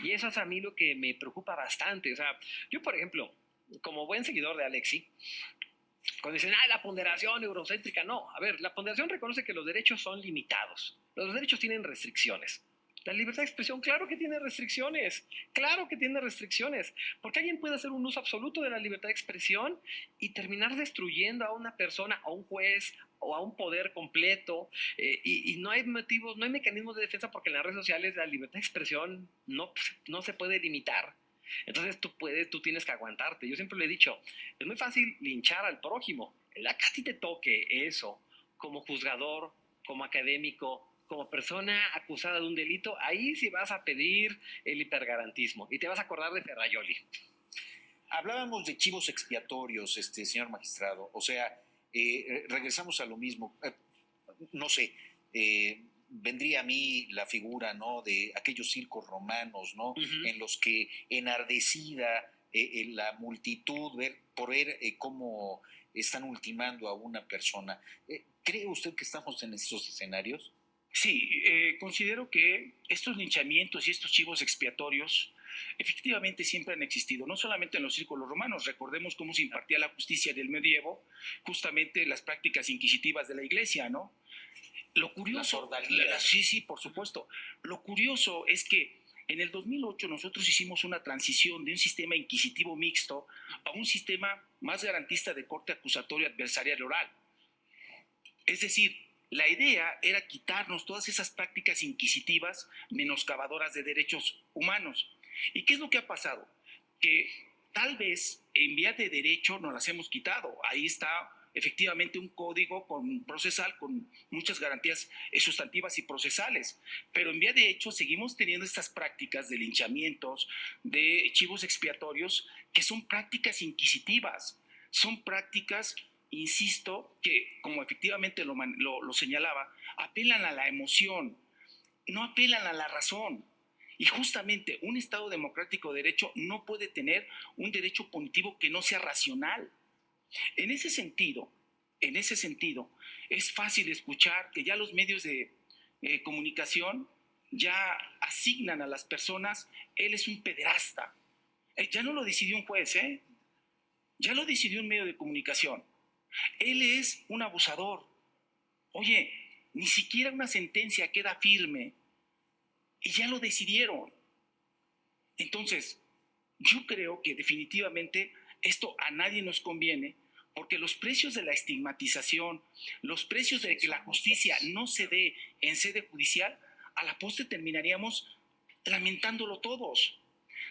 [SPEAKER 3] Y eso es a mí lo que me preocupa bastante. O sea, yo, por ejemplo, como buen seguidor de Alexi, cuando dicen, la ponderación eurocéntrica, no. A ver, la ponderación reconoce que los derechos son limitados. Los derechos tienen restricciones. La libertad de expresión, claro que tiene restricciones, porque alguien puede hacer un uso absoluto de la libertad de expresión y terminar destruyendo a una persona, a un juez o a un poder completo, y no hay motivos, no hay mecanismos de defensa, porque en las redes sociales la libertad de expresión no se puede limitar. Entonces tú tienes que aguantarte. Yo siempre le he dicho, es muy fácil linchar al prójimo. El día que a ti te toque eso, como juzgador, como académico, como persona acusada de un delito, ahí sí vas a pedir el hipergarantismo y te vas a acordar de Ferraioli.
[SPEAKER 2] Hablábamos de chivos expiatorios, señor magistrado. O sea, regresamos a lo mismo. No sé, vendría a mí la figura, ¿no?, de aquellos circos romanos, ¿no? Uh-huh. En los que enardecida la multitud por ver cómo están ultimando a una persona. ¿Cree usted que estamos en estos escenarios?
[SPEAKER 4] Sí, considero que estos linchamientos y estos chivos expiatorios efectivamente siempre han existido, no solamente en los círculos romanos. Recordemos cómo se impartía la justicia del medievo, justamente las prácticas inquisitivas de la iglesia, ¿no? Lo curioso, sí, por supuesto. Lo curioso es que en el 2008 nosotros hicimos una transición de un sistema inquisitivo mixto a un sistema más garantista de corte acusatorio adversarial oral. Es decir, la idea era quitarnos todas esas prácticas inquisitivas menoscabadoras de derechos humanos. ¿Y qué es lo que ha pasado? Que tal vez en vía de derecho nos las hemos quitado. Ahí está efectivamente un código procesal con muchas garantías sustantivas y procesales. Pero en vía de hecho seguimos teniendo estas prácticas de linchamientos, de chivos expiatorios, que son prácticas inquisitivas. Son prácticas, insisto, que como efectivamente lo señalaba, apelan a la emoción, no apelan a la razón. Y justamente un Estado democrático de derecho no puede tener un derecho punitivo que no sea racional. En ese sentido, es fácil escuchar que ya los medios de comunicación ya asignan a las personas, él es un pederasta. Ya no lo decidió un juez, ya lo decidió un medio de comunicación. Él es un abusador. Oye, ni siquiera una sentencia queda firme y ya lo decidieron. Entonces, yo creo que definitivamente esto a nadie nos conviene, porque los precios de la estigmatización, los precios de que la justicia no se dé en sede judicial, a la postre terminaríamos lamentándolo todos.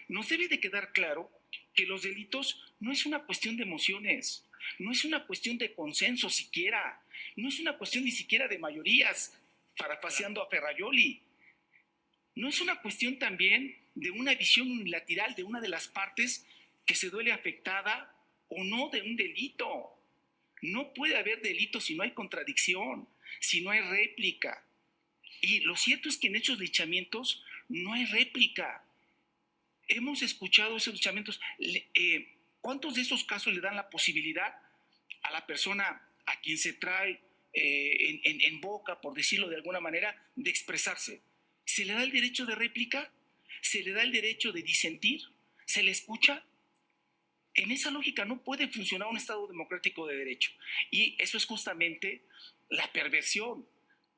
[SPEAKER 4] Nos debe de quedar claro que los delitos no es una cuestión de emociones, no es una cuestión de consenso siquiera, no es una cuestión ni siquiera de mayorías, parafaseando a Ferraioli. No es una cuestión también de una visión unilateral de una de las partes que se duele afectada o no de un delito. No puede haber delito si no hay contradicción, si no hay réplica. Y lo cierto es que en estos linchamientos no hay réplica. Hemos escuchado esos linchamientos. ¿Cuántos de esos casos le dan la posibilidad a la persona a quien se trae en boca, por decirlo de alguna manera, de expresarse? ¿Se le da el derecho de réplica? ¿Se le da el derecho de disentir? ¿Se le escucha? En esa lógica no puede funcionar un Estado democrático de derecho. Y eso es justamente la perversión,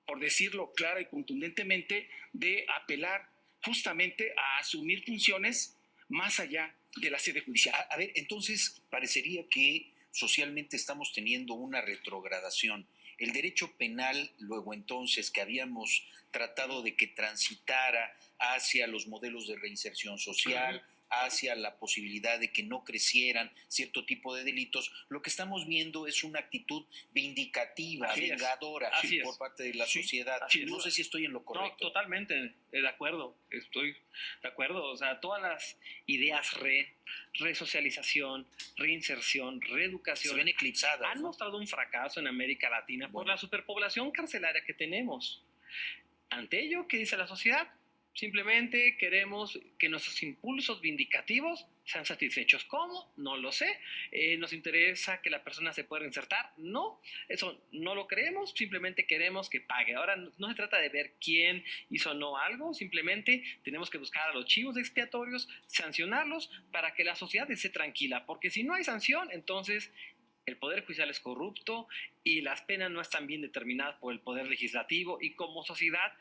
[SPEAKER 4] por decirlo clara y contundentemente, de apelar justamente a asumir funciones más allá de la sede judicial.
[SPEAKER 2] A ver, entonces parecería que socialmente estamos teniendo una retrogradación. El derecho penal, luego entonces, que habíamos tratado de que transitara hacia los modelos de reinserción social, hacia la posibilidad de que no crecieran cierto tipo de delitos, lo que estamos viendo es una actitud vindicativa, vengadora por parte de la sociedad. No sé si estoy en lo correcto.
[SPEAKER 3] No, totalmente de acuerdo, estoy de acuerdo. O sea, todas las ideas resocialización, reinserción, reeducación
[SPEAKER 2] se ven eclipsadas,
[SPEAKER 3] han mostrado un fracaso en América Latina por la superpoblación carcelaria que tenemos. Ante ello, ¿qué dice la sociedad? Simplemente queremos que nuestros impulsos vindicativos sean satisfechos. ¿Cómo? No lo sé. ¿Nos interesa que la persona se pueda reinsertar? No, eso no lo creemos, simplemente queremos que pague. Ahora no se trata de ver quién hizo o no algo, simplemente tenemos que buscar a los chivos expiatorios, sancionarlos para que la sociedad esté tranquila, porque si no hay sanción, entonces el Poder Judicial es corrupto y las penas no están bien determinadas por el Poder Legislativo, y como sociedad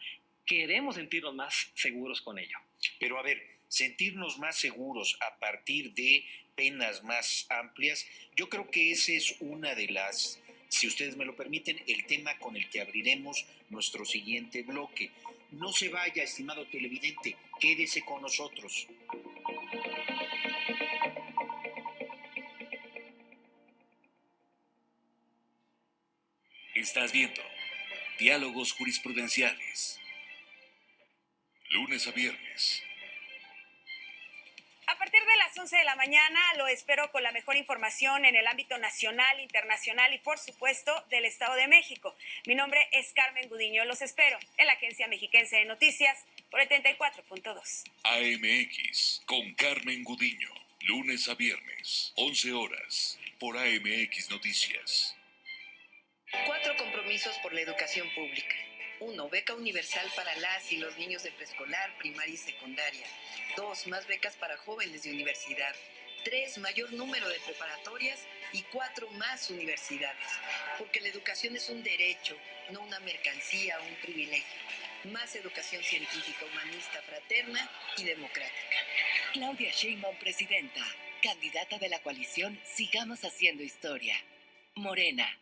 [SPEAKER 3] queremos sentirnos más seguros con ello.
[SPEAKER 2] Pero a ver, sentirnos más seguros a partir de penas más amplias, yo creo que ese es una de las, si ustedes me lo permiten, el tema con el que abriremos nuestro siguiente bloque. No se vaya, estimado televidente, quédese con nosotros.
[SPEAKER 1] Estás viendo Diálogos Jurisprudenciales. Lunes a viernes.
[SPEAKER 8] A partir de las 11 de la mañana lo espero con la mejor información en el ámbito nacional, internacional y, por supuesto, del Estado de México. Mi nombre es Carmen Gudiño. Los espero en la Agencia Mexiquense de Noticias por el 34.2.
[SPEAKER 1] AMX con Carmen Gudiño. Lunes a viernes, 11 horas, por AMX Noticias.
[SPEAKER 17] 4 compromisos por la educación pública. 1. Beca universal para las y los niños de preescolar, primaria y secundaria. 2. Más becas para jóvenes de universidad. 3. Mayor número de preparatorias. Y 4. Más universidades. Porque la educación es un derecho, no una mercancía o un privilegio. Más educación científica, humanista, fraterna y democrática.
[SPEAKER 18] Claudia Sheinbaum, presidenta. Candidata de la coalición Sigamos Haciendo Historia. Morena.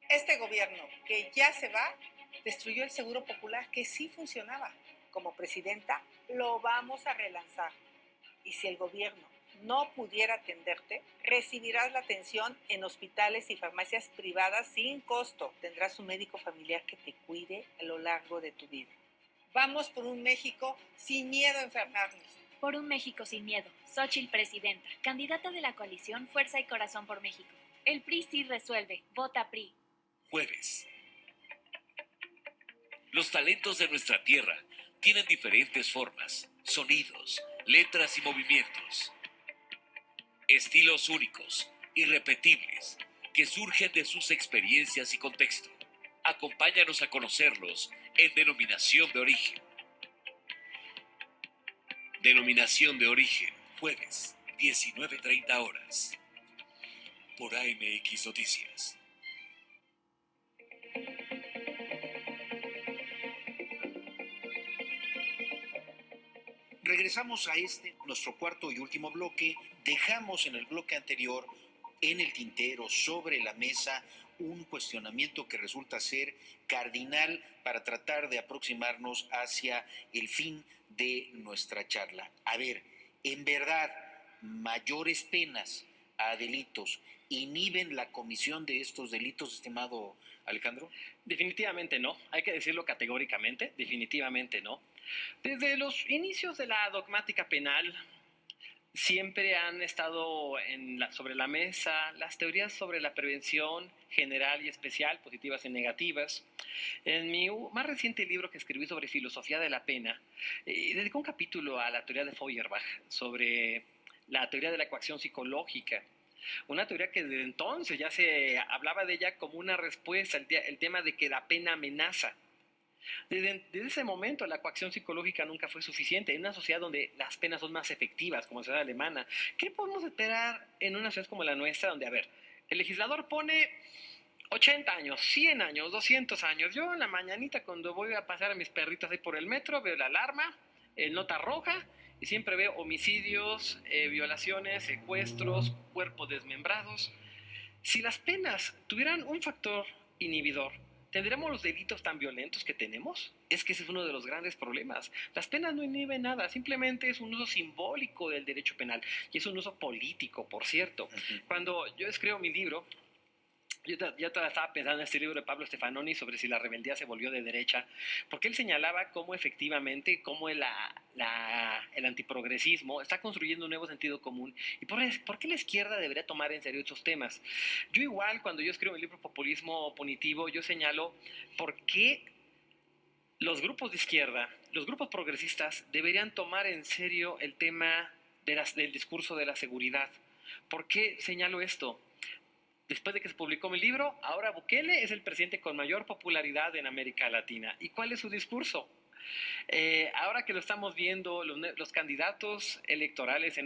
[SPEAKER 19] Este gobierno que ya se va destruyó el Seguro Popular, que sí funcionaba. Como presidenta, lo vamos a relanzar. Y si el gobierno no pudiera atenderte, recibirás la atención en hospitales y farmacias privadas sin costo. Tendrás un médico familiar que te cuide a lo largo de tu vida. Vamos por un México sin miedo a enfermarnos.
[SPEAKER 20] Por un México sin miedo. Xóchitl, presidenta. Candidata de la coalición Fuerza y Corazón por México. El PRI sí resuelve. Vota PRI.
[SPEAKER 1] Jueves. Los talentos de nuestra tierra tienen diferentes formas, sonidos, letras y movimientos. Estilos únicos, irrepetibles, que surgen de sus experiencias y contexto. Acompáñanos a conocerlos en Denominación de Origen. Denominación de Origen, jueves, 19:30 horas. Por AMX Noticias.
[SPEAKER 2] Regresamos a nuestro cuarto y último bloque. Dejamos en el bloque anterior, en el tintero, sobre la mesa, un cuestionamiento que resulta ser cardinal para tratar de aproximarnos hacia el fin de nuestra charla. A ver, ¿en verdad mayores penas a delitos inhiben la comisión de estos delitos, estimado Alejandro?
[SPEAKER 3] Definitivamente no, hay que decirlo categóricamente, definitivamente no. Desde los inicios de la dogmática penal siempre han estado sobre la mesa las teorías sobre la prevención general y especial, positivas y negativas. En mi más reciente libro que escribí sobre filosofía de la pena, dedico un capítulo a la teoría de Feuerbach sobre la teoría de la coacción psicológica. Una teoría que desde entonces ya se hablaba de ella como una respuesta al tema de que la pena amenaza. Desde ese momento la coacción psicológica nunca fue suficiente. En una sociedad donde las penas son más efectivas, como la sociedad alemana, ¿qué podemos esperar en una sociedad como la nuestra, donde, a ver, el legislador pone 80 años, 100 años, 200 años? Yo en la mañanita, cuando voy a pasar a mis perritas ahí por el metro, veo la alarma, nota roja, y siempre veo homicidios, violaciones, secuestros, cuerpos desmembrados. Si las penas tuvieran un factor inhibidor, ¿tendríamos los delitos tan violentos que tenemos? Es que ese es uno de los grandes problemas. Las penas no inhiben nada, simplemente es un uso simbólico del derecho penal, y es un uso político, por cierto. Cuando yo escribo mi libro, yo estaba pensando en este libro de Pablo Stefanoni sobre si la rebeldía se volvió de derecha, porque él señalaba cómo efectivamente, cómo el antiprogresismo está construyendo un nuevo sentido común, y por qué la izquierda debería tomar en serio estos temas. Yo igual, cuando yo escribo mi libro Populismo Punitivo, yo señalo por qué los grupos de izquierda, los grupos progresistas, deberían tomar en serio el tema del discurso de la seguridad. ¿Por qué señalo esto? Después de que se publicó mi libro, ahora Bukele es el presidente con mayor popularidad en América Latina. ¿Y cuál es su discurso? Ahora que lo estamos viendo, los candidatos electorales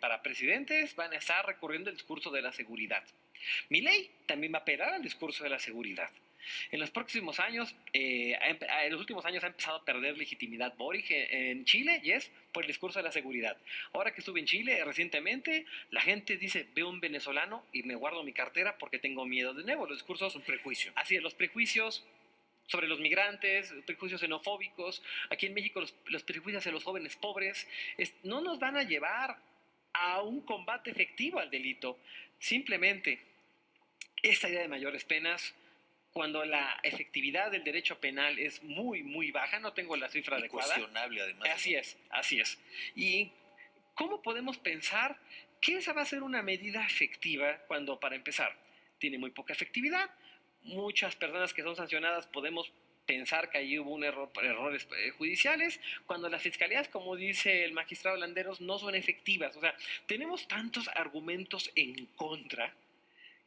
[SPEAKER 3] para presidentes van a estar recurriendo al discurso de la seguridad. Milei también va a apelar al discurso de la seguridad. En los próximos años, en los últimos años ha empezado a perder legitimidad Boric en Chile, y es por el discurso de la seguridad. Ahora que estuve en Chile recientemente, la gente dice, veo un venezolano y me guardo mi cartera porque tengo miedo. De nuevo, los discursos...
[SPEAKER 2] Un prejuicio.
[SPEAKER 3] Así es, los prejuicios sobre los migrantes, prejuicios xenofóbicos. Aquí en México los prejuicios de los jóvenes pobres no nos van a llevar a un combate efectivo al delito. Simplemente, esta idea de mayores penas, cuando la efectividad del derecho penal es muy, muy baja, no tengo la cifra adecuada.
[SPEAKER 2] Cuestionable, además.
[SPEAKER 3] Así es. ¿Y cómo podemos pensar que esa va a ser una medida efectiva cuando, para empezar, tiene muy poca efectividad? Muchas personas que son sancionadas podemos pensar que allí hubo errores judiciales, cuando las fiscalías, como dice el magistrado Landeros, no son efectivas. O sea, tenemos tantos argumentos en contra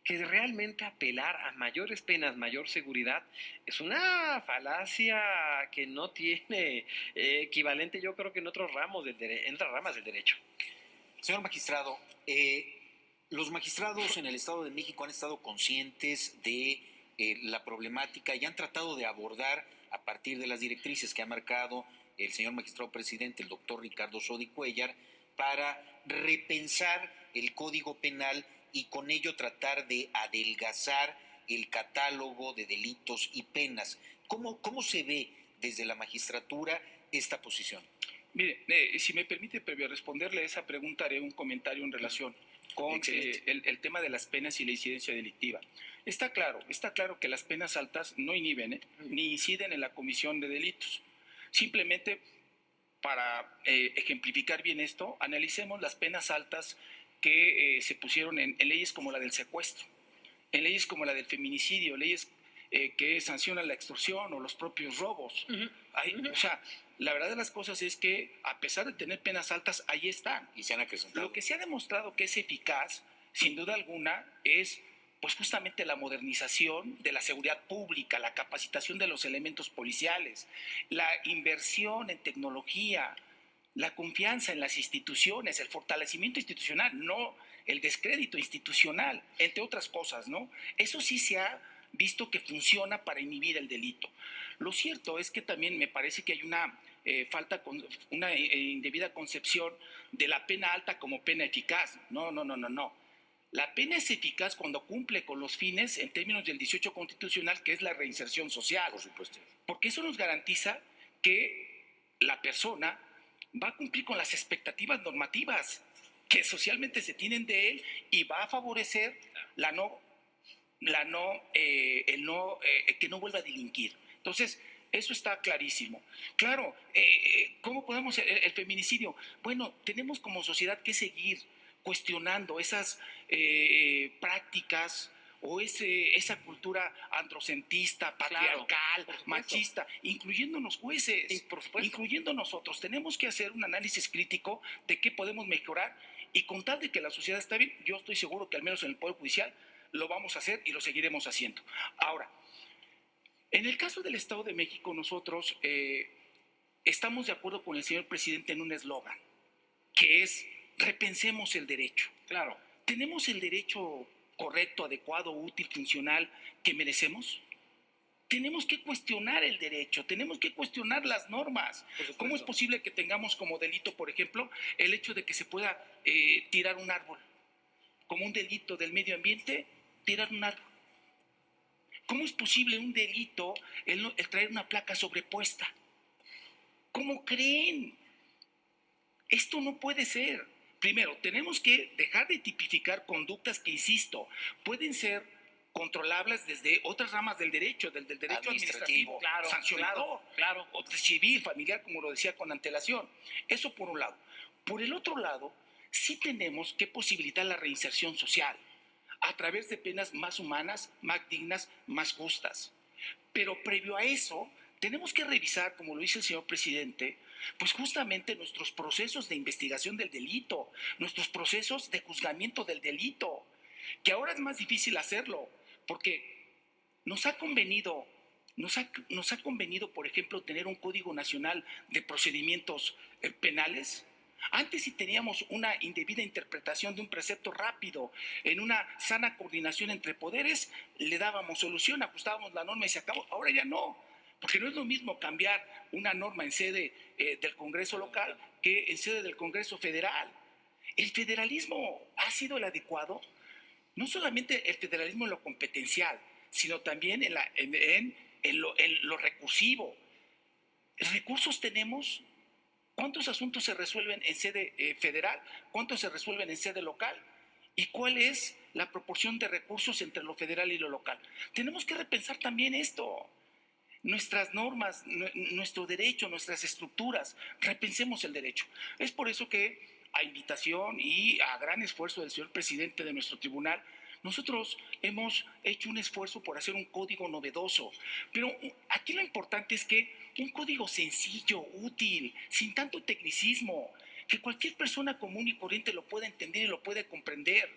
[SPEAKER 3] que realmente apelar a mayores penas, mayor seguridad, es una falacia que no tiene equivalente, yo creo que en otras ramas del derecho.
[SPEAKER 2] Señor magistrado, los magistrados en el Estado de México han estado conscientes de la problemática y han tratado de abordar, a partir de las directrices que ha marcado el señor magistrado presidente, el doctor Ricardo Sodi Cuéllar, para repensar el Código Penal y con ello tratar de adelgazar el catálogo de delitos y penas. ¿Cómo se ve desde la magistratura esta posición?
[SPEAKER 4] Mire, si me permite, previo a responderle a esa pregunta, haré un comentario en relación con el tema de las penas y la incidencia delictiva. Está claro que las penas altas no inhiben ni inciden en la comisión de delitos. Simplemente, para ejemplificar bien esto, analicemos las penas altas que se pusieron en leyes como la del secuestro, en leyes como la del feminicidio, leyes que sancionan la extorsión o los propios robos. O sea, la verdad de las cosas es que, a pesar de tener penas altas, ahí están.
[SPEAKER 2] Y se han acrecentado.
[SPEAKER 4] Lo que se ha demostrado que es eficaz, sin duda alguna, es pues justamente la modernización de la seguridad pública, la capacitación de los elementos policiales, la inversión en tecnología, la confianza en las instituciones, el fortalecimiento institucional, no el descrédito institucional, entre otras cosas, ¿no? Eso sí se ha visto que funciona para inhibir el delito. Lo cierto es que también me parece que hay una una indebida concepción de la pena alta como pena eficaz. No. La pena es eficaz cuando cumple con los fines en términos del 18 constitucional, que es la reinserción social.
[SPEAKER 2] Por supuesto.
[SPEAKER 4] Porque eso nos garantiza que la persona va a cumplir con las expectativas normativas que socialmente se tienen de él y va a favorecer que no vuelva a delinquir. Entonces, eso está clarísimo. Claro, ¿cómo podemos el feminicidio? Bueno, tenemos como sociedad que seguir cuestionando esas prácticas o esa cultura androcentista, patriarcal, machista, incluyéndonos jueces, incluyendo nosotros. Tenemos que hacer un análisis crítico de qué podemos mejorar Y con tal de que la sociedad esté bien, yo estoy seguro que al menos en el Poder Judicial lo vamos a hacer y lo seguiremos haciendo. Ahora, en el caso del Estado de México, nosotros estamos de acuerdo con el señor presidente en un eslogan, que es repensemos el derecho.
[SPEAKER 3] Claro.
[SPEAKER 4] ¿Tenemos el derecho correcto, adecuado, útil, funcional que merecemos? Tenemos que cuestionar el derecho, tenemos que cuestionar las normas. ¿Cómo es posible que tengamos como delito, por ejemplo, el hecho de que se pueda tirar un árbol? Como un delito del medio ambiente, tirar un árbol. ¿Cómo es posible un delito el traer una placa sobrepuesta? ¿Cómo creen? Esto no puede ser. Primero, tenemos que dejar de tipificar conductas que, insisto, pueden ser controlables desde otras ramas del derecho, del derecho administrativo,
[SPEAKER 3] claro,
[SPEAKER 4] sancionador,
[SPEAKER 3] claro.
[SPEAKER 4] o civil, familiar, como lo decía, con antelación. Eso por un lado. Por el otro lado, sí tenemos que posibilitar la reinserción social a través de penas más humanas, más dignas, más justas. Pero previo a eso, tenemos que revisar, como lo dice el señor presidente, pues justamente nuestros procesos de investigación del delito, nuestros procesos de juzgamiento del delito, que ahora es más difícil hacerlo, porque nos ha convenido, por ejemplo, tener un Código Nacional de Procedimientos Penales. Antes, si teníamos una indebida interpretación de un precepto rápido, en una sana coordinación entre poderes, le dábamos solución, ajustábamos la norma y se acabó. Ahora ya no, porque no es lo mismo cambiar una norma en sede del Congreso local que en sede del Congreso federal. ¿El federalismo ha sido el adecuado? No solamente el federalismo en lo competencial, sino también en lo recursivo. ¿Recursos tenemos? ¿Cuántos asuntos se resuelven en sede federal? ¿Cuántos se resuelven en sede local? ¿Y cuál es la proporción de recursos entre lo federal y lo local? Tenemos que repensar también esto. Nuestras normas, nuestro derecho, nuestras estructuras. Repensemos el derecho. Es por eso que, a invitación y a gran esfuerzo del señor presidente de nuestro tribunal, nosotros hemos hecho un esfuerzo por hacer un código novedoso. Pero aquí lo importante es que un código sencillo, útil, sin tanto tecnicismo, que cualquier persona común y corriente lo pueda entender y lo pueda comprender.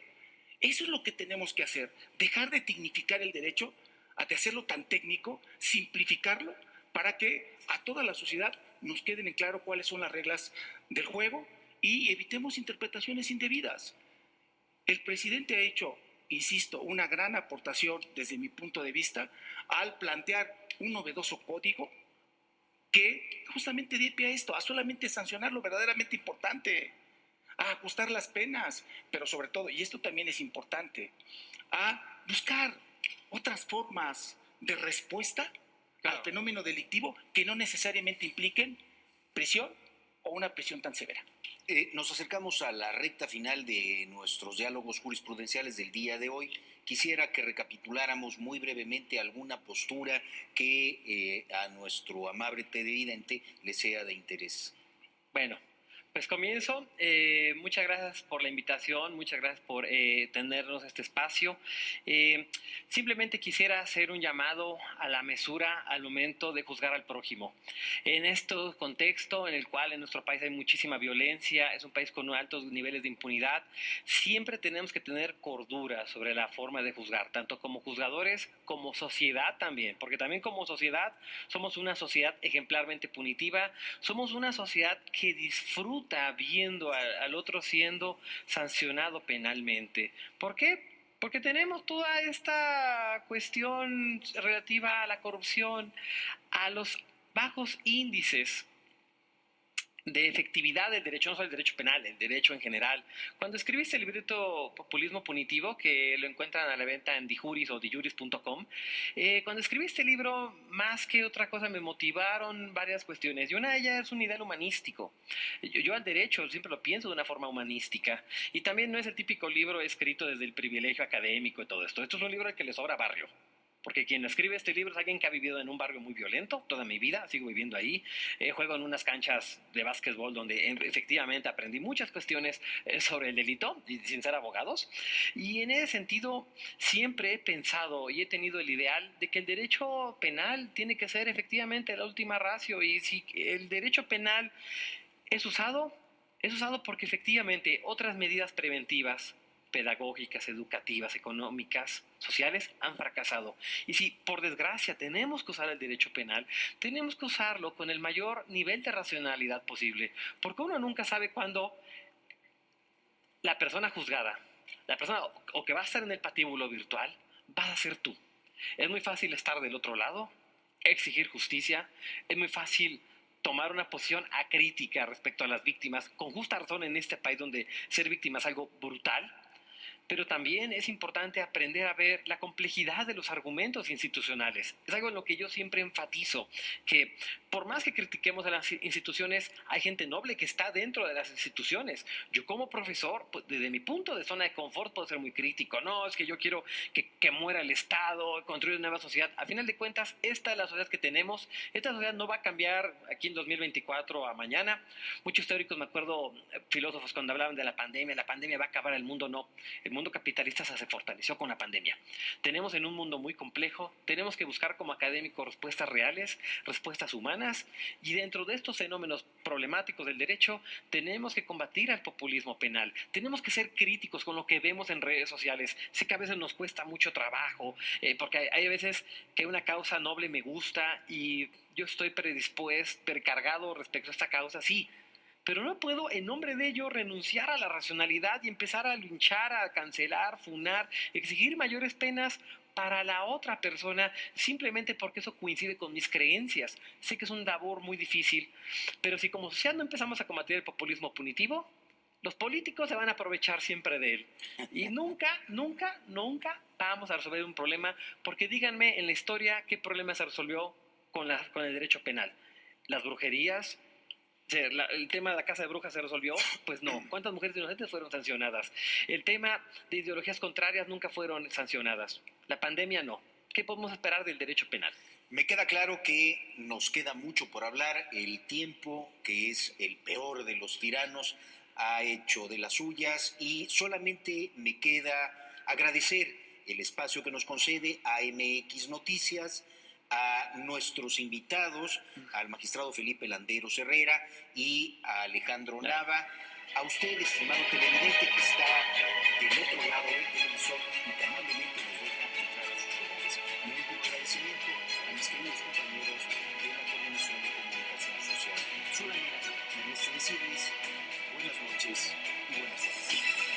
[SPEAKER 4] Eso es lo que tenemos que hacer, dejar de tecnificar el derecho, de hacerlo tan técnico, simplificarlo, para que a toda la sociedad nos queden en claro cuáles son las reglas del juego y evitemos interpretaciones indebidas. El presidente ha hecho, insisto, una gran aportación desde mi punto de vista al plantear un novedoso código que justamente dé pie a esto, a solamente sancionar lo verdaderamente importante, a ajustar las penas, pero sobre todo, y esto también es importante, a buscar otras formas de respuesta al fenómeno delictivo que no necesariamente impliquen prisión o una prisión tan severa.
[SPEAKER 2] Nos acercamos a la recta final de nuestros diálogos jurisprudenciales del día de hoy. Quisiera que recapituláramos muy brevemente alguna postura que a nuestro amable televidente le sea de interés.
[SPEAKER 3] Bueno, pues comienzo. Muchas gracias por la invitación, muchas gracias por tenernos este espacio. Simplemente quisiera hacer un llamado a la mesura al momento de juzgar al prójimo. En este contexto en el cual en nuestro país hay muchísima violencia, es un país con altos niveles de impunidad, siempre tenemos que tener cordura sobre la forma de juzgar, tanto como juzgadores como sociedad también, porque también como sociedad somos una sociedad ejemplarmente punitiva, somos una sociedad que disfruta viendo al otro siendo sancionado penalmente. ¿Por qué? Porque tenemos toda esta cuestión relativa a la corrupción, a los bajos índices de efectividad del derecho, no solo el derecho penal, el derecho en general. Cuando escribiste el librito Populismo Punitivo, que lo encuentran a la venta en dijuris o dijuris.com, cuando escribiste el libro, más que otra cosa, me motivaron varias cuestiones. Y una de ellas es un ideal humanístico. Yo al derecho siempre lo pienso de una forma humanística. Y también no es el típico libro escrito desde el privilegio académico y todo esto. Esto es un libro al que le sobra barrio. Porque quien escribe este libro es alguien que ha vivido en un barrio muy violento toda mi vida, sigo viviendo ahí, juego en unas canchas de básquetbol donde efectivamente aprendí muchas cuestiones sobre el delito, y sin ser abogados, y en ese sentido siempre he pensado y he tenido el ideal de que el derecho penal tiene que ser efectivamente la última ratio, y si el derecho penal es usado, Es usado porque efectivamente otras medidas preventivas, pedagógicas, educativas, económicas, sociales, han fracasado. Y si por desgracia tenemos que usar el derecho penal, tenemos que usarlo con el mayor nivel de racionalidad posible, porque uno nunca sabe cuándo la persona juzgada, la persona o que va a estar en el patíbulo virtual, va a ser tú. Es muy fácil estar del otro lado, exigir justicia, es muy fácil tomar una posición acrítica respecto a las víctimas, con justa razón en este país donde ser víctima es algo brutal, pero también es importante aprender a ver la complejidad de los argumentos institucionales. Es algo en lo que yo siempre enfatizo, que por más que critiquemos a las instituciones, hay gente noble que está dentro de las instituciones. Yo como profesor, pues, desde mi punto de zona de confort, puedo ser muy crítico. No, es que yo quiero que muera el Estado, construir una nueva sociedad. A final de cuentas, esta es la sociedad que tenemos. Esta sociedad no va a cambiar aquí en 2024 a mañana. Muchos teóricos, me acuerdo, filósofos, cuando hablaban de la pandemia va a acabar el mundo. No, el mundo capitalista se fortaleció con la pandemia. Tenemos en un mundo muy complejo, tenemos que buscar como académicos respuestas reales, respuestas humanas, y dentro de estos fenómenos problemáticos del derecho, tenemos que combatir al populismo penal. Tenemos que ser críticos con lo que vemos en redes sociales. Sé que a veces nos cuesta mucho trabajo, porque hay veces que una causa noble me gusta y yo estoy precargado respecto a esta causa, sí, pero no puedo en nombre de ello renunciar a la racionalidad y empezar a linchar, a cancelar, funar, exigir mayores penas para la otra persona simplemente porque eso coincide con mis creencias. Sé que es un labor muy difícil, pero si como sociedad no empezamos a combatir el populismo punitivo, los políticos se van a aprovechar siempre de él. Y nunca vamos a resolver un problema, porque díganme en la historia qué problema se resolvió con el derecho penal. Las brujerías. El tema de la casa de brujas se resolvió, pues no. ¿Cuántas mujeres inocentes fueron sancionadas? El tema de ideologías contrarias nunca fueron sancionadas. La pandemia no. ¿Qué podemos esperar del derecho penal?
[SPEAKER 2] Me queda claro que nos queda mucho por hablar. El tiempo, que es el peor de los tiranos, ha hecho de las suyas y solamente me queda agradecer el espacio que nos concede a MX Noticias, a nuestros invitados, al magistrado Felipe Landeros Herrera y a Alejandro Nava, a usted, estimado televidente que está del otro lado del televisor y que amablemente nos deja entrar a sus hogares. Mi último agradecimiento a mis queridos compañeros de la Coordinación de Comunicación Social. Solamente me resta decirles buenas noches y buenas tardes.